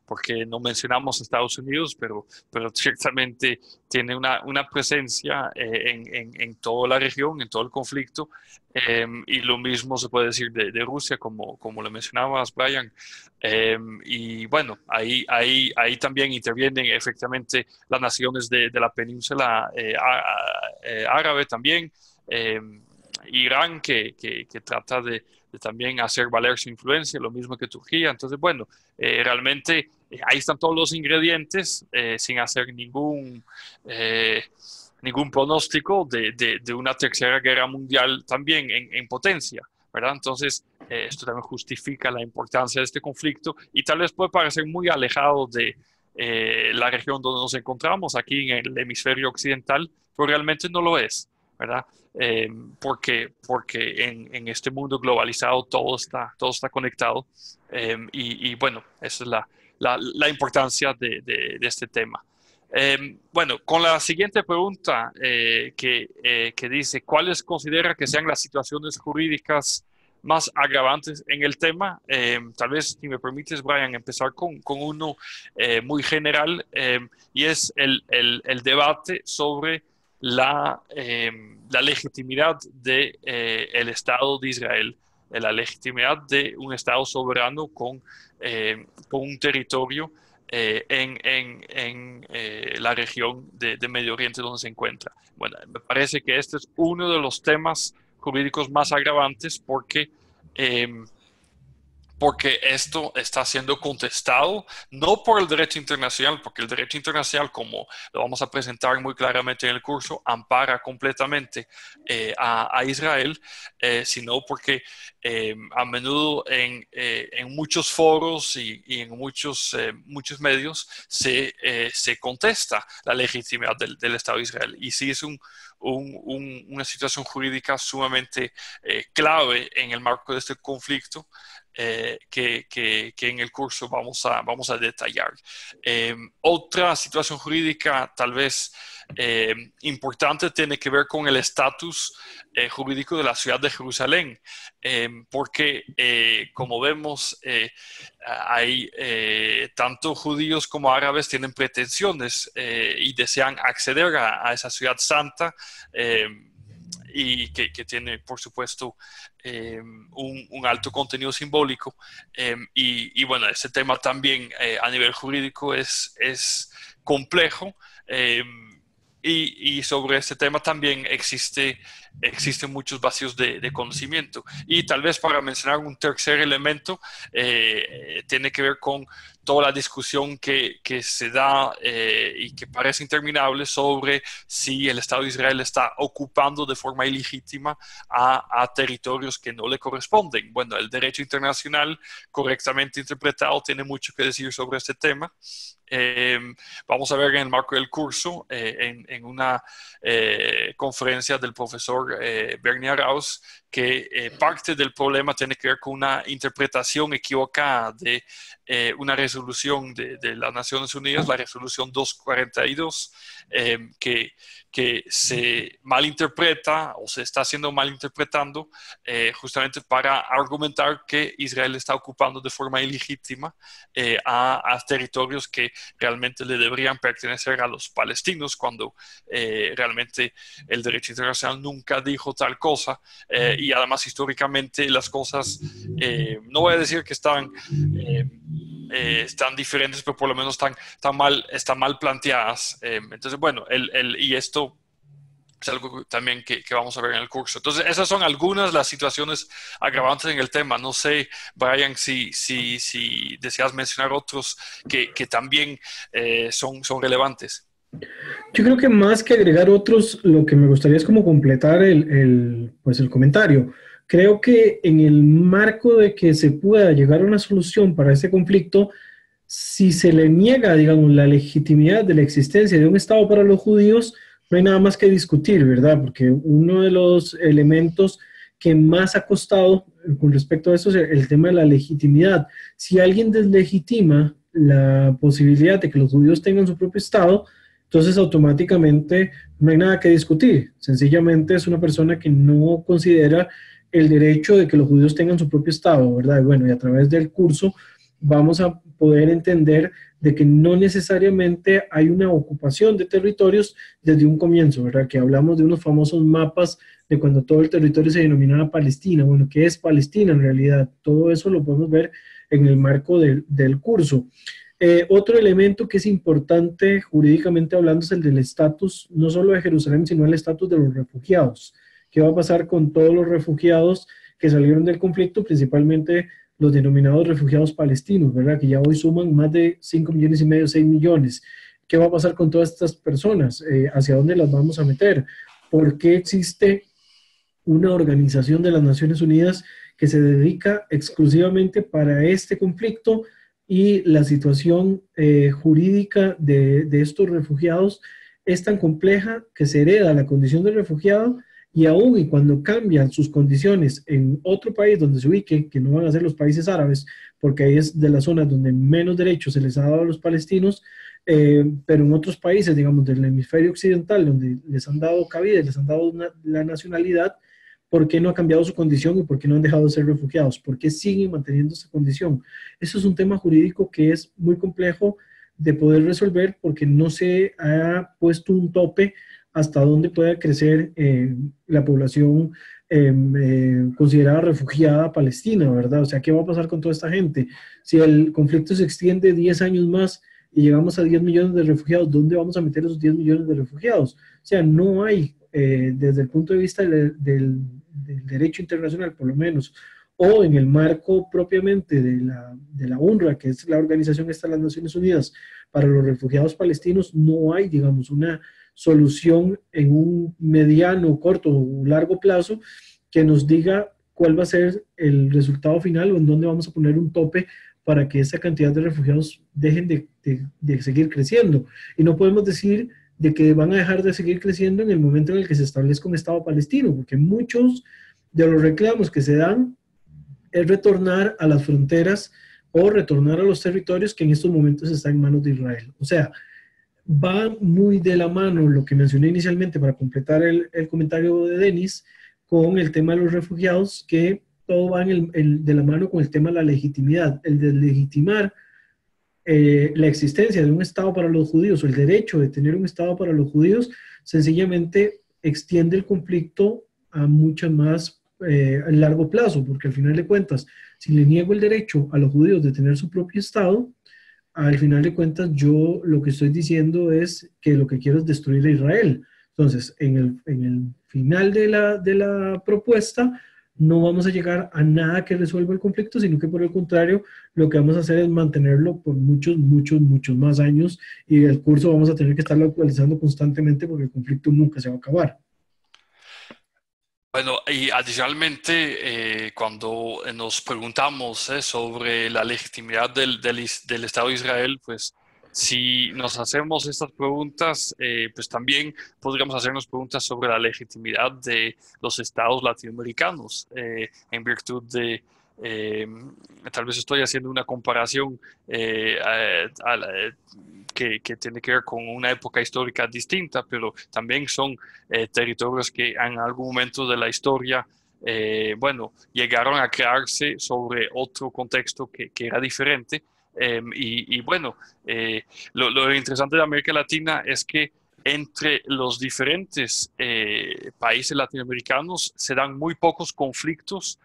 porque no mencionamos Estados Unidos, pero ciertamente tiene una presencia en toda la región, en todo el conflicto, y lo mismo se puede decir de Rusia, como lo mencionabas, Brian. Y bueno, ahí también intervienen efectivamente las naciones de la península árabe también, Irán, que trata de también hacer valer su influencia, lo mismo que Turquía. Entonces, bueno, realmente ahí están todos los ingredientes sin hacer ningún pronóstico de una tercera guerra mundial también en potencia, ¿verdad? Entonces, esto también justifica la importancia de este conflicto y tal vez puede parecer muy alejado de la región donde nos encontramos, aquí en el hemisferio occidental, pero realmente no lo es, ¿verdad? Porque en este mundo globalizado todo está conectado y bueno, esa es la importancia de este tema. Bueno, con la siguiente pregunta que dice, ¿cuáles considera que sean las situaciones jurídicas más agravantes en el tema? Tal vez, si me permites, Brian, empezar con uno muy general y es el debate sobre la legitimidad del Estado de Israel, la legitimidad de un Estado soberano con un territorio en la región de Medio Oriente donde se encuentra. Bueno, me parece que este es uno de los temas jurídicos más agravantes porque esto está siendo contestado no por el derecho internacional, porque el derecho internacional, como lo vamos a presentar muy claramente en el curso, ampara completamente a Israel, sino porque a menudo en muchos foros y en muchos medios se contesta la legitimidad del Estado de Israel. Y sí es una situación jurídica sumamente clave en el marco de este conflicto, que en el curso vamos a detallar. Otra situación jurídica tal vez importante tiene que ver con el estatus jurídico de la ciudad de Jerusalén, porque como vemos hay tanto judíos como árabes tienen pretensiones y desean acceder a esa ciudad santa, y que tiene, por supuesto, un alto contenido simbólico. Y bueno, ese tema también a nivel jurídico es complejo. Y sobre este tema también existen muchos vacíos de conocimiento. Y tal vez para mencionar un tercer elemento, tiene que ver con toda la discusión que se da y que parece interminable sobre si el Estado de Israel está ocupando de forma ilegítima a territorios que no le corresponden. Bueno, el derecho internacional, correctamente interpretado, tiene mucho que decir sobre este tema. Vamos a ver en el marco del curso, en una conferencia del profesor Bernie Arauz, que parte del problema tiene que ver con una interpretación equivocada de una resolución de las Naciones Unidas, la resolución 242, que se malinterpreta o se está haciendo malinterpretando justamente para argumentar que Israel está ocupando de forma ilegítima a territorios que realmente le deberían pertenecer a los palestinos, cuando realmente el derecho internacional nunca dijo tal cosa, y además históricamente las cosas, no voy a decir que están diferentes, pero por lo menos están mal planteadas. Entonces, bueno, y esto es algo también que vamos a ver en el curso. Entonces, esas son algunas de las situaciones agravantes en el tema. No sé, Brian, si deseas mencionar otros que también son relevantes. Yo creo que más que agregar otros, lo que me gustaría es como completar pues el comentario. Creo que en el marco de que se pueda llegar a una solución para este conflicto, si se le niega, digamos, la legitimidad de la existencia de un Estado para los judíos, no hay nada más que discutir, ¿verdad? Porque uno de los elementos que más ha costado con respecto a eso es el tema de la legitimidad. Si alguien deslegitima la posibilidad de que los judíos tengan su propio Estado, entonces automáticamente no hay nada que discutir. Sencillamente es una persona que no considera el derecho de que los judíos tengan su propio Estado, ¿verdad? Y bueno, y a través del curso vamos a poder entender de que no necesariamente hay una ocupación de territorios desde un comienzo, ¿verdad? Que hablamos de unos famosos mapas de cuando todo el territorio se denominaba Palestina. Bueno, ¿qué es Palestina en realidad? Todo eso lo podemos ver en el marco del curso. Otro elemento que es importante jurídicamente hablando es el del estatus, no solo de Jerusalén, sino el estatus de los refugiados, qué va a pasar con todos los refugiados que salieron del conflicto, principalmente los denominados refugiados palestinos, ¿verdad? Que ya hoy suman más de 5 millones y medio, 6 millones. ¿Qué va a pasar con todas estas personas? ¿Hacia dónde las vamos a meter? ¿Por qué existe una organización de las Naciones Unidas que se dedica exclusivamente para este conflicto y la situación jurídica de estos refugiados es tan compleja que se hereda la condición de refugiado y aún y cuando cambian sus condiciones en otro país donde se ubique, que no van a ser los países árabes, porque ahí es de las zonas donde menos derechos se les ha dado a los palestinos, pero en otros países, digamos, del hemisferio occidental, donde les han dado cabida, les han dado la nacionalidad, ¿por qué no ha cambiado su condición y por qué no han dejado de ser refugiados? ¿Por qué siguen manteniendo esa condición? Eso es un tema jurídico que es muy complejo de poder resolver porque no se ha puesto un tope hasta dónde pueda crecer la población considerada refugiada palestina, ¿verdad? O sea, ¿qué va a pasar con toda esta gente? Si el conflicto se extiende 10 años más y llegamos a 10 millones de refugiados, ¿dónde vamos a meter esos 10 millones de refugiados? O sea, no hay, desde el punto de vista del derecho internacional, por lo menos, o en el marco propiamente de la UNRWA, que es la organización esta de las Naciones Unidas para los refugiados palestinos, no hay, digamos, una solución en un mediano, corto o largo plazo que nos diga cuál va a ser el resultado final o en dónde vamos a poner un tope para que esa cantidad de refugiados dejen de seguir creciendo. Y no podemos decir de que van a dejar de seguir creciendo en el momento en el que se establezca un Estado palestino, porque muchos de los reclamos que se dan es retornar a las fronteras o retornar a los territorios que en estos momentos están en manos de Israel. O sea, va muy de la mano lo que mencioné inicialmente para completar el comentario de Denis con el tema de los refugiados, que todo va de la mano con el tema de la legitimidad, el de legitimar la existencia de un Estado para los judíos o el derecho de tener un Estado para los judíos, sencillamente extiende el conflicto a mucho más a largo plazo, porque al final de cuentas, si le niego el derecho a los judíos de tener su propio Estado, al final de cuentas yo lo que estoy diciendo es que lo que quiero es destruir a Israel. Entonces, en el final de la propuesta, no vamos a llegar a nada que resuelva el conflicto, sino que por el contrario, lo que vamos a hacer es mantenerlo por muchos, muchos, muchos más años y el curso vamos a tener que estarlo actualizando constantemente porque el conflicto nunca se va a acabar. Bueno, y adicionalmente, cuando nos preguntamos sobre la legitimidad del Estado de Israel, pues si nos hacemos estas preguntas, pues también podríamos hacernos preguntas sobre la legitimidad de los estados latinoamericanos en virtud de, tal vez estoy haciendo una comparación que tiene que ver con una época histórica distinta, pero también son territorios que en algún momento de la historia, bueno, llegaron a crearse sobre otro contexto que era diferente. Y bueno, lo interesante de América Latina es que entre los diferentes países latinoamericanos se dan muy pocos conflictos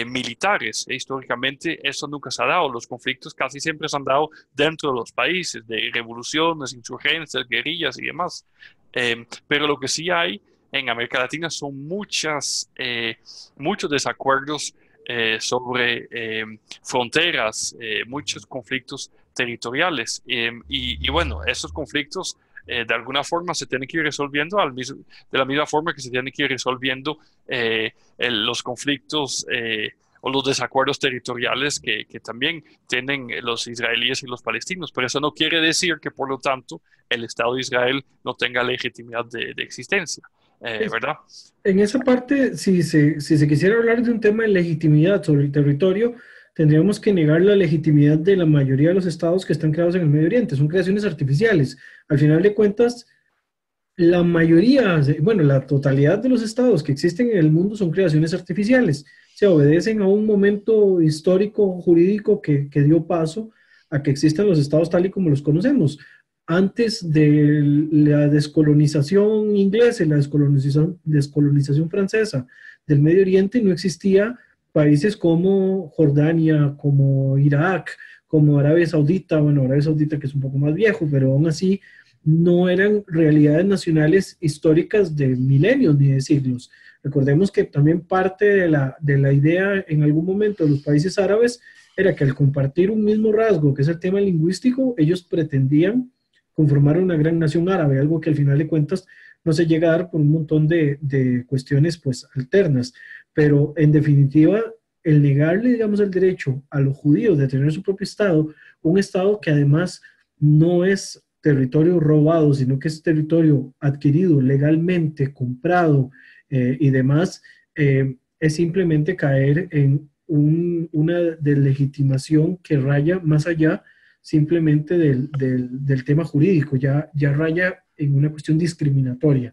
militares. Históricamente eso nunca se ha dado. Los conflictos casi siempre se han dado dentro de los países, de revoluciones, insurgencias, guerrillas y demás. Pero lo que sí hay en América Latina son muchos desacuerdos sobre fronteras, muchos conflictos territoriales. Y bueno, esos conflictos de alguna forma se tienen que ir resolviendo de la misma forma que se tienen que ir resolviendo los conflictos o los desacuerdos territoriales que también tienen los israelíes y los palestinos. Pero eso no quiere decir que, por lo tanto, el Estado de Israel no tenga legitimidad de existencia, ¿verdad? En esa parte, si se quisiera hablar de un tema de legitimidad sobre el territorio, tendríamos que negar la legitimidad de la mayoría de los estados que están creados en el Medio Oriente. Son creaciones artificiales. Al final de cuentas, la mayoría, bueno, la totalidad de los estados que existen en el mundo son creaciones artificiales. Se obedecen a un momento histórico, jurídico que dio paso a que existan los estados tal y como los conocemos. Antes de la descolonización inglesa y la descolonización francesa del Medio Oriente no existía países como Jordania, como Irak, como Arabia Saudita, bueno, Arabia Saudita que es un poco más viejo, pero aún así no eran realidades nacionales históricas de milenios ni de siglos. Recordemos que también parte de la idea en algún momento de los países árabes era que al compartir un mismo rasgo, que es el tema lingüístico, ellos pretendían conformar una gran nación árabe, algo que al final de cuentas no se llega a dar por un montón de cuestiones pues alternas. Pero en definitiva, el negarle, digamos, el derecho a los judíos de tener su propio Estado, un Estado que además no es territorio robado, sino que es territorio adquirido legalmente, comprado y demás, es simplemente caer en una deslegitimación que raya más allá simplemente del tema jurídico, ya raya en una cuestión discriminatoria.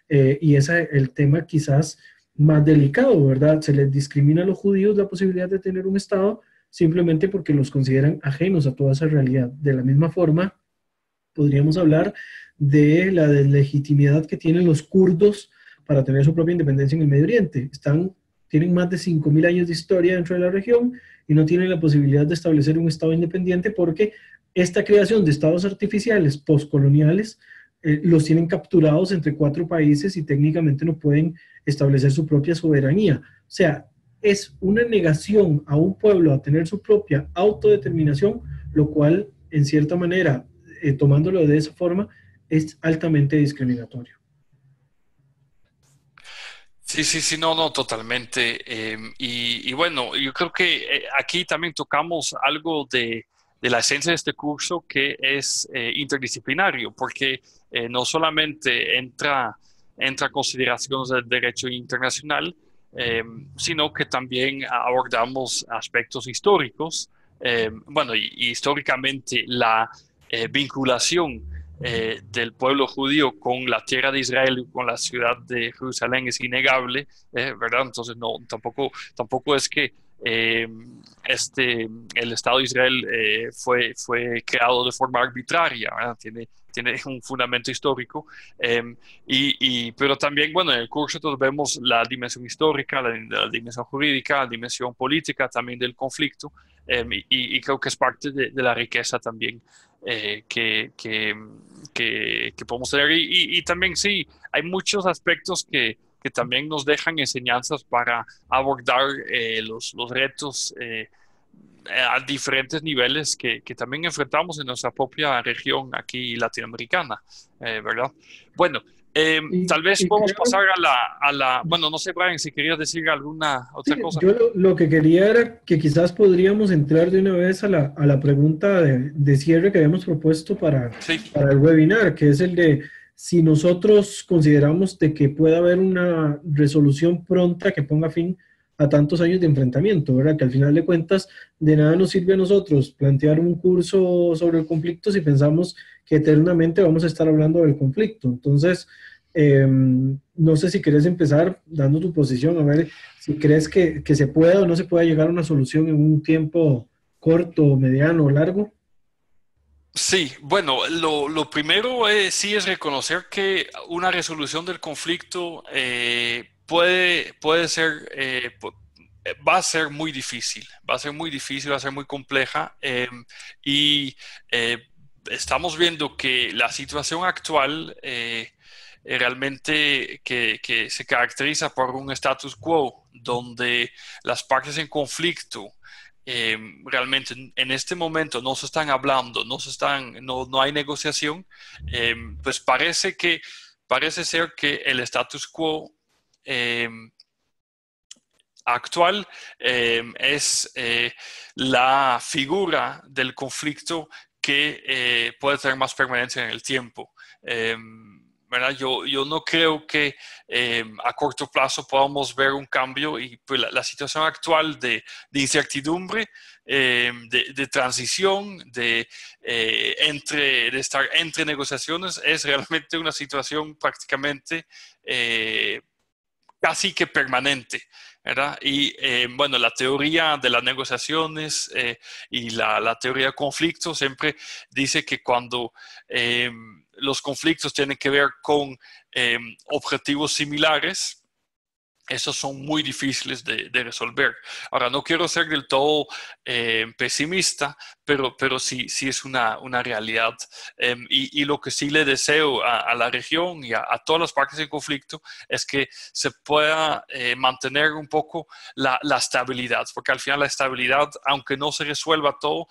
Y ese es el tema quizás más delicado, ¿verdad? Se les discrimina a los judíos la posibilidad de tener un Estado simplemente porque los consideran ajenos a toda esa realidad. De la misma forma, podríamos hablar de la deslegitimidad que tienen los kurdos para tener su propia independencia en el Medio Oriente. Tienen más de 5.000 años de historia dentro de la región y no tienen la posibilidad de establecer un Estado independiente porque esta creación de estados artificiales postcoloniales los tienen capturados entre 4 países y técnicamente no pueden establecer su propia soberanía. O sea, es una negación a un pueblo a tener su propia autodeterminación, lo cual, en cierta manera, tomándolo de esa forma, es altamente discriminatorio. Sí, sí, sí, no, no, totalmente. Y bueno, yo creo que aquí también tocamos algo de la esencia de este curso que es interdisciplinario, porque no solamente entra consideraciones del derecho internacional, eh, sino que también abordamos aspectos históricos. Bueno, y históricamente la vinculación del pueblo judío con la tierra de Israel y con la ciudad de Jerusalén es innegable, ¿verdad? Entonces, no, tampoco es que eh, el Estado de Israel fue creado de forma arbitraria, ¿verdad? Tiene un fundamento histórico, pero también, bueno, en el curso todos vemos la dimensión histórica, la dimensión jurídica, la dimensión política también del conflicto, y creo que es parte de la riqueza también que podemos tener. Y también sí, hay muchos aspectos que también nos dejan enseñanzas para abordar los retos a diferentes niveles que también enfrentamos en nuestra propia región aquí latinoamericana, ¿verdad? Bueno, tal vez Y podemos creo, pasar bueno, no sé, Brian, si querías decir alguna otra sí, cosa. yo lo que quería era que quizás podríamos entrar de una vez a la pregunta de cierre que habíamos propuesto Sí. para el webinar, que es el de si nosotros consideramos de que pueda haber una resolución pronta que ponga fin a tantos años de enfrentamiento, ¿verdad? Que al final de cuentas de nada nos sirve a nosotros plantear un curso sobre el conflicto si pensamos que eternamente vamos a estar hablando del conflicto. Entonces, no sé si querés empezar dando tu posición, a ver si crees que se pueda o no se pueda llegar a una solución en un tiempo corto, mediano o largo. Sí, bueno, lo primero sí es reconocer que una resolución del conflicto puede ser, va a ser muy difícil, va a ser muy difícil, va a ser muy compleja, y eh, estamos viendo que la situación actual realmente que se caracteriza por un status quo donde las partes en conflicto realmente en este momento no se están hablando, no hay negociación, pues parece ser que el status quo eh, actual es la figura del conflicto que puede tener más permanencia en el tiempo. ¿Verdad? Yo no creo que a corto plazo podamos ver un cambio y pues, la situación actual de incertidumbre, de transición, de estar entre negociaciones, es realmente una situación prácticamente casi que permanente, ¿verdad? Y bueno, la teoría de las negociaciones y la teoría de conflicto siempre dice que cuando los conflictos tienen que ver con objetivos similares, esos son muy difíciles de resolver. Ahora, no quiero ser del todo pesimista, pero sí, sí es una realidad. Y lo que sí le deseo a la región y a todas las partes en conflicto es que se pueda mantener un poco la estabilidad, porque al final la estabilidad, aunque no se resuelva todo,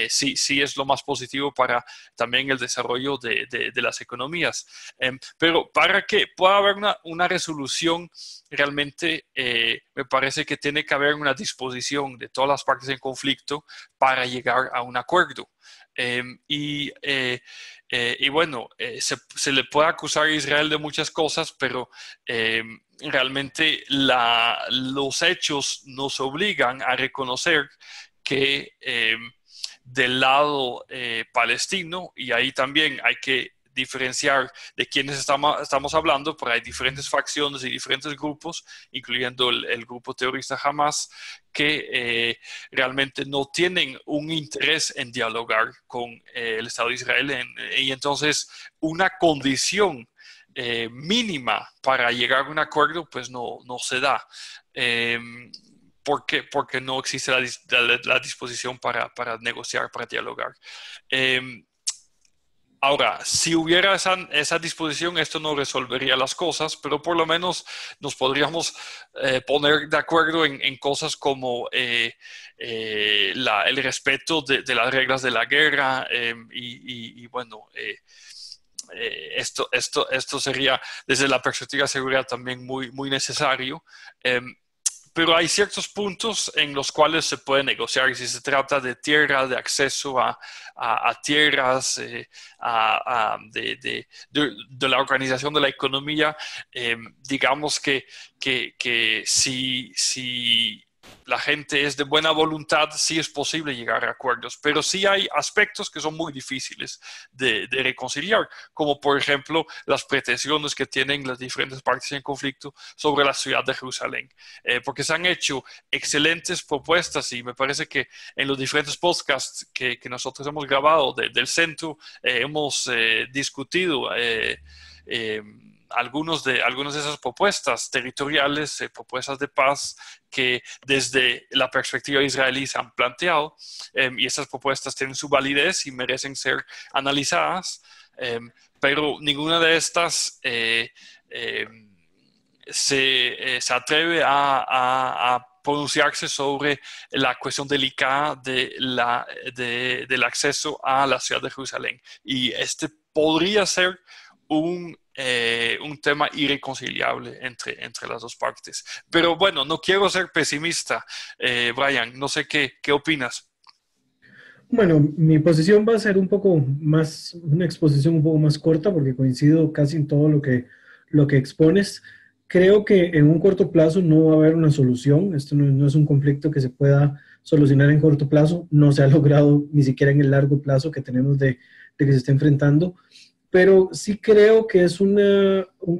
sí, sí es lo más positivo para también el desarrollo de las economías. Pero para que pueda haber una resolución, realmente me parece que tiene que haber una disposición de todas las partes en conflicto para llegar a un acuerdo. Y bueno, se le puede acusar a Israel de muchas cosas, pero realmente los hechos nos obligan a reconocer que del lado palestino, y ahí también hay que diferenciar de quiénes estamos hablando, porque hay diferentes facciones y diferentes grupos, incluyendo el grupo terrorista Hamas, que realmente no tienen un interés en dialogar con el Estado de Israel. Y entonces una condición mínima para llegar a un acuerdo pues no se da. Porque no existe la disposición para negociar, para dialogar. Ahora, si hubiera esa disposición, esto no resolvería las cosas, pero por lo menos nos podríamos poner de acuerdo en cosas como el respeto de las reglas de la guerra y bueno, esto sería desde la perspectiva de seguridad también muy necesario. Pero hay ciertos puntos en los cuales se puede negociar, y si se trata de tierra, de acceso a tierras, de la organización de la economía, digamos que si la gente es de buena voluntad, sí es posible llegar a acuerdos, pero sí hay aspectos que son muy difíciles de reconciliar, como por ejemplo las pretensiones que tienen las diferentes partes en conflicto sobre la ciudad de Jerusalén, porque se han hecho excelentes propuestas y me parece que en los diferentes podcasts que nosotros hemos grabado del centro hemos discutido algunas de esas propuestas territoriales, propuestas de paz que desde la perspectiva israelí se han planteado, y esas propuestas tienen su validez y merecen ser analizadas, pero ninguna de estas se atreve a pronunciarse sobre la cuestión delicada del acceso a la ciudad de Jerusalén. Y este podría ser un tema irreconciliable entre las dos partes. Pero bueno, no quiero ser pesimista, Brian, no sé qué opinas. Bueno, mi posición va a ser un poco más, una exposición un poco más corta porque coincido casi en todo lo que expones. Creo que en un corto plazo no va a haber una solución. Esto no es un conflicto que se pueda solucionar en corto plazo. No se ha logrado ni siquiera en el largo plazo que tenemos de que se esté enfrentando. Pero sí creo que es un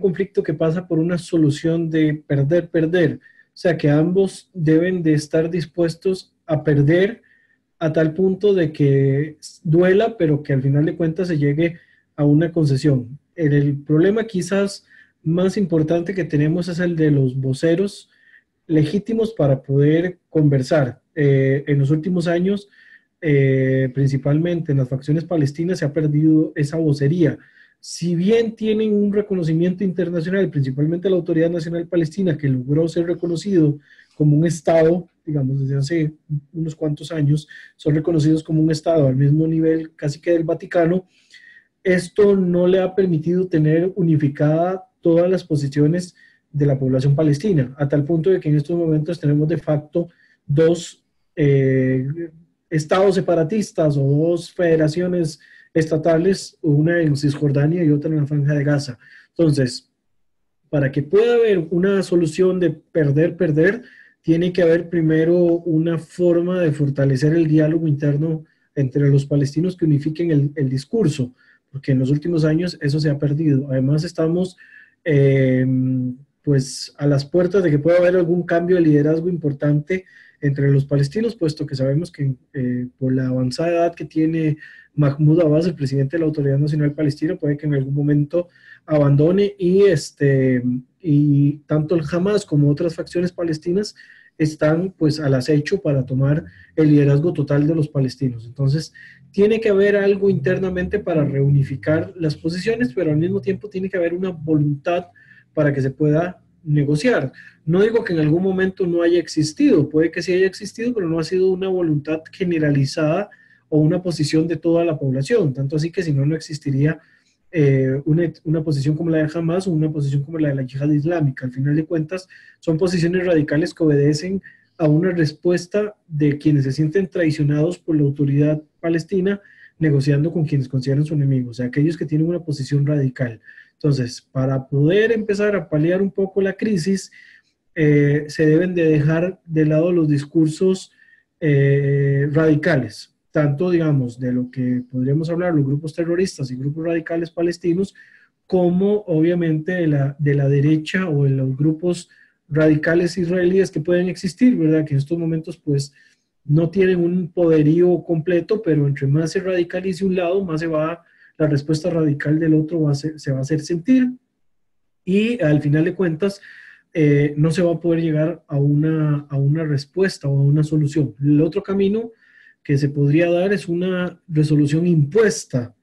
conflicto que pasa por una solución de perder, perder. O sea, que ambos deben de estar dispuestos a perder a tal punto de que duela, pero que al final de cuentas se llegue a una concesión. El problema quizás más importante que tenemos es el de los voceros legítimos para poder conversar. En los últimos años, principalmente en las facciones palestinas, se ha perdido esa vocería. Si bien tienen un reconocimiento internacional, principalmente la Autoridad Nacional Palestina, que logró ser reconocido como un Estado, digamos, desde hace unos cuantos años, son reconocidos como un Estado al mismo nivel casi que del Vaticano, esto no le ha permitido tener unificada todas las posiciones de la población palestina, a tal punto de que en estos momentos tenemos de facto dos estados separatistas o dos federaciones estatales, una en Cisjordania y otra en la Franja de Gaza. Entonces, para que pueda haber una solución de perder, perder, tiene que haber primero una forma de fortalecer el diálogo interno entre los palestinos que unifiquen el discurso, porque en los últimos años eso se ha perdido. Además, estamos pues a las puertas de que pueda haber algún cambio de liderazgo importante entre los palestinos, puesto que sabemos que por la avanzada edad que tiene Mahmoud Abbas, el presidente de la Autoridad Nacional Palestina, puede que en algún momento abandone y tanto el Hamas como otras facciones palestinas están pues al acecho para tomar el liderazgo total de los palestinos. Entonces, tiene que haber algo internamente para reunificar las posiciones, pero al mismo tiempo tiene que haber una voluntad para que se pueda negociar. No digo que en algún momento no haya existido, puede que sí haya existido, pero no ha sido una voluntad generalizada o una posición de toda la población, tanto así que si no, no existiría una posición como la de Hamas o una posición como la de la Yihad Islámica. Al final de cuentas, son posiciones radicales que obedecen a una respuesta de quienes se sienten traicionados por la autoridad palestina, negociando con quienes consideran su enemigo, o sea, aquellos que tienen una posición radical. Entonces, para poder empezar a paliar un poco la crisis, se deben de dejar de lado los discursos radicales, tanto, digamos, de lo que podríamos hablar, los grupos terroristas y grupos radicales palestinos, como obviamente de la derecha o de los grupos radicales israelíes que pueden existir, ¿verdad? Que en estos momentos, pues, no tienen un poderío completo, pero entre más se radicalice un lado, más la respuesta radical del otro se va a hacer sentir, y al final de cuentas no se va a poder llegar a una respuesta o a una solución. El otro camino que se podría dar es una resolución impuesta,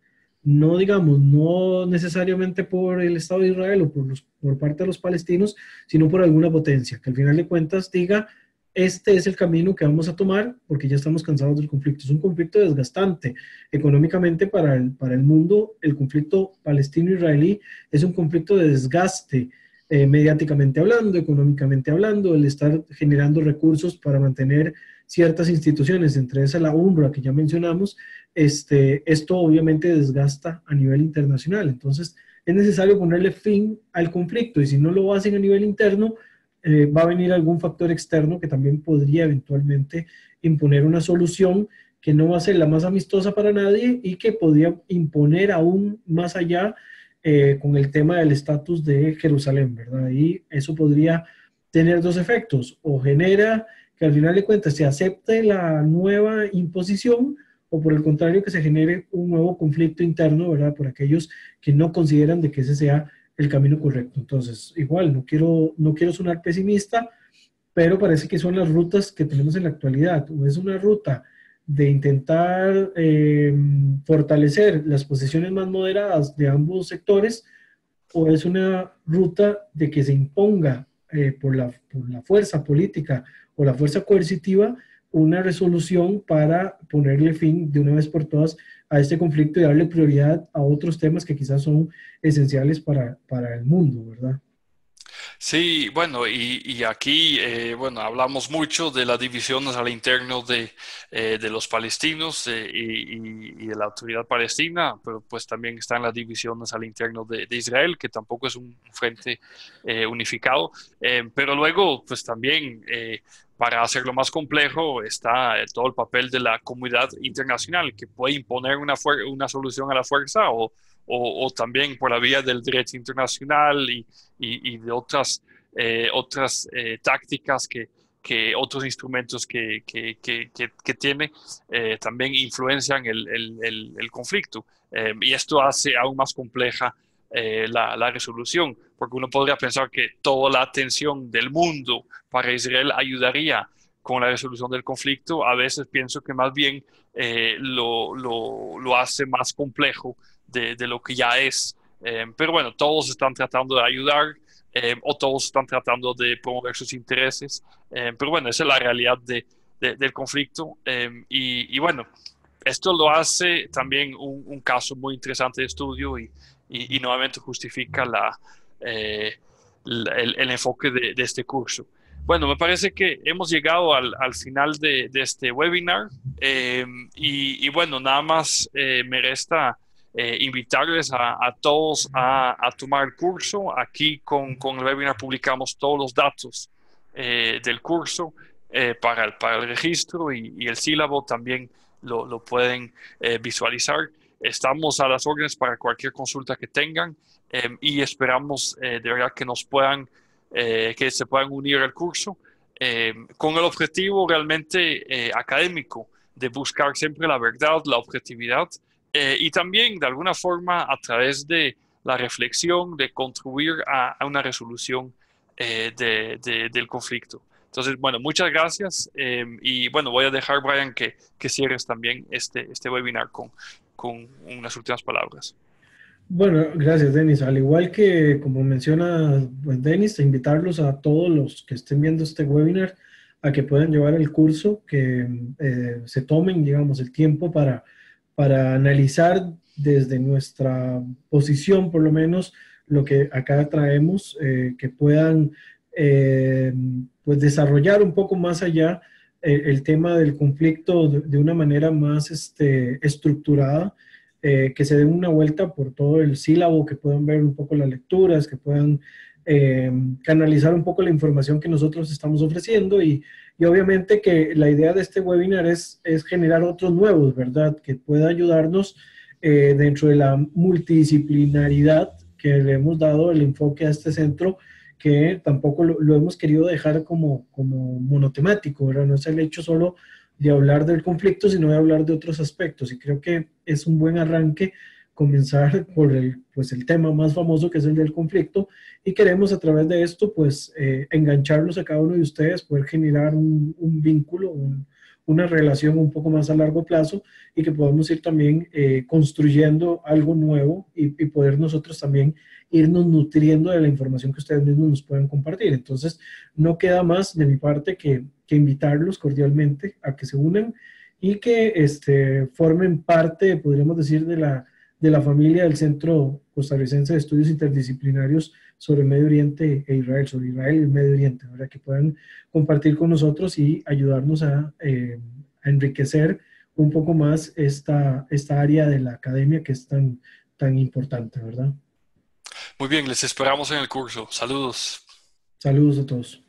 no digamos, no necesariamente por el Estado de Israel o por parte de los palestinos, sino por alguna potencia, que al final de cuentas diga, este es el camino que vamos a tomar porque ya estamos cansados del conflicto. Es un conflicto desgastante económicamente para el mundo. El conflicto palestino-israelí es un conflicto de desgaste, mediáticamente hablando, económicamente hablando, el estar generando recursos para mantener ciertas instituciones, entre esas la UNRWA que ya mencionamos. Esto obviamente desgasta a nivel internacional. Entonces es necesario ponerle fin al conflicto, y si no lo hacen a nivel interno, va a venir algún factor externo que también podría eventualmente imponer una solución que no va a ser la más amistosa para nadie y que podría imponer aún más allá con el tema del estatus de Jerusalén, ¿verdad? Y eso podría tener dos efectos: o genera que al final de cuentas se acepte la nueva imposición, o por el contrario que se genere un nuevo conflicto interno, ¿verdad? Por aquellos que no consideran de que ese sea el camino correcto. Entonces, igual, no quiero sonar pesimista, pero parece que son las rutas que tenemos en la actualidad. O es una ruta de intentar fortalecer las posiciones más moderadas de ambos sectores, o es una ruta de que se imponga por la fuerza política o la fuerza coercitiva una resolución para ponerle fin de una vez por todas a este conflicto y darle prioridad a otros temas que quizás son esenciales para el mundo, ¿verdad? Sí, bueno, y aquí, bueno, hablamos mucho de las divisiones al interno de los palestinos y de la autoridad palestina, pero pues también están las divisiones al interno de Israel, que tampoco es un frente unificado. Pero luego, pues también, para hacerlo más complejo, está todo el papel de la comunidad internacional, que puede imponer una solución a la fuerza o también por la vía del derecho internacional y de otras tácticas otros instrumentos que tiene, también influencian el conflicto. Y esto hace aún más compleja la resolución, porque uno podría pensar que toda la atención del mundo para Israel ayudaría con la resolución del conflicto. A veces pienso que más bien lo hace más complejo de lo que ya es. Pero bueno, todos están tratando de ayudar, o todos están tratando de promover sus intereses. Pero bueno, esa es la realidad del conflicto. Y bueno, esto lo hace también un caso muy interesante de estudio y nuevamente justifica el enfoque de este curso. Bueno, me parece que hemos llegado al final de este webinar, y bueno, nada más me resta invitarles a todos a tomar el curso. Aquí con el webinar publicamos todos los datos del curso para el registro y el sílabo también lo pueden visualizar. Estamos a las órdenes para cualquier consulta que tengan, y esperamos de verdad que que se puedan unir al curso con el objetivo realmente académico de buscar siempre la verdad, la objetividad, y también de alguna forma a través de la reflexión de contribuir a una resolución del conflicto. Entonces, bueno, muchas gracias. Y bueno, voy a dejar, Brian, que cierres también este webinar con unas últimas palabras. Bueno, gracias, Denis. Al igual que, como menciona pues, Denis, invitarlos a todos los que estén viendo este webinar a que puedan llevar el curso, que se tomen, digamos, el tiempo para analizar desde nuestra posición, por lo menos, lo que acá traemos, que puedan eh, pues desarrollar un poco más allá el tema del conflicto de una manera más estructurada, que se den una vuelta por todo el sílabo, que puedan ver un poco las lecturas, que puedan canalizar un poco la información que nosotros estamos ofreciendo y obviamente que la idea de este webinar es generar otros nuevos, ¿verdad? Que pueda ayudarnos dentro de la multidisciplinaridad que le hemos dado el enfoque a este centro, que tampoco lo hemos querido dejar como monotemático, ¿verdad? No es el hecho solo de hablar del conflicto, sino de hablar de otros aspectos. Y creo que es un buen arranque comenzar por pues el tema más famoso, que es el del conflicto, y queremos a través de esto, pues, engancharlos a cada uno de ustedes, poder generar un vínculo, una relación un poco más a largo plazo y que podamos ir también construyendo algo nuevo y poder nosotros también irnos nutriendo de la información que ustedes mismos nos puedan compartir. Entonces, no queda más de mi parte que invitarlos cordialmente a que se unan y que formen parte, podríamos decir, de la familia del Centro Costarricense de Estudios Interdisciplinarios sobre Medio Oriente e Israel, sobre Israel y el Medio Oriente, ¿verdad? Que puedan compartir con nosotros y ayudarnos a enriquecer un poco más esta área de la academia que es tan importante, ¿verdad? Muy bien, les esperamos en el curso. Saludos. Saludos a todos.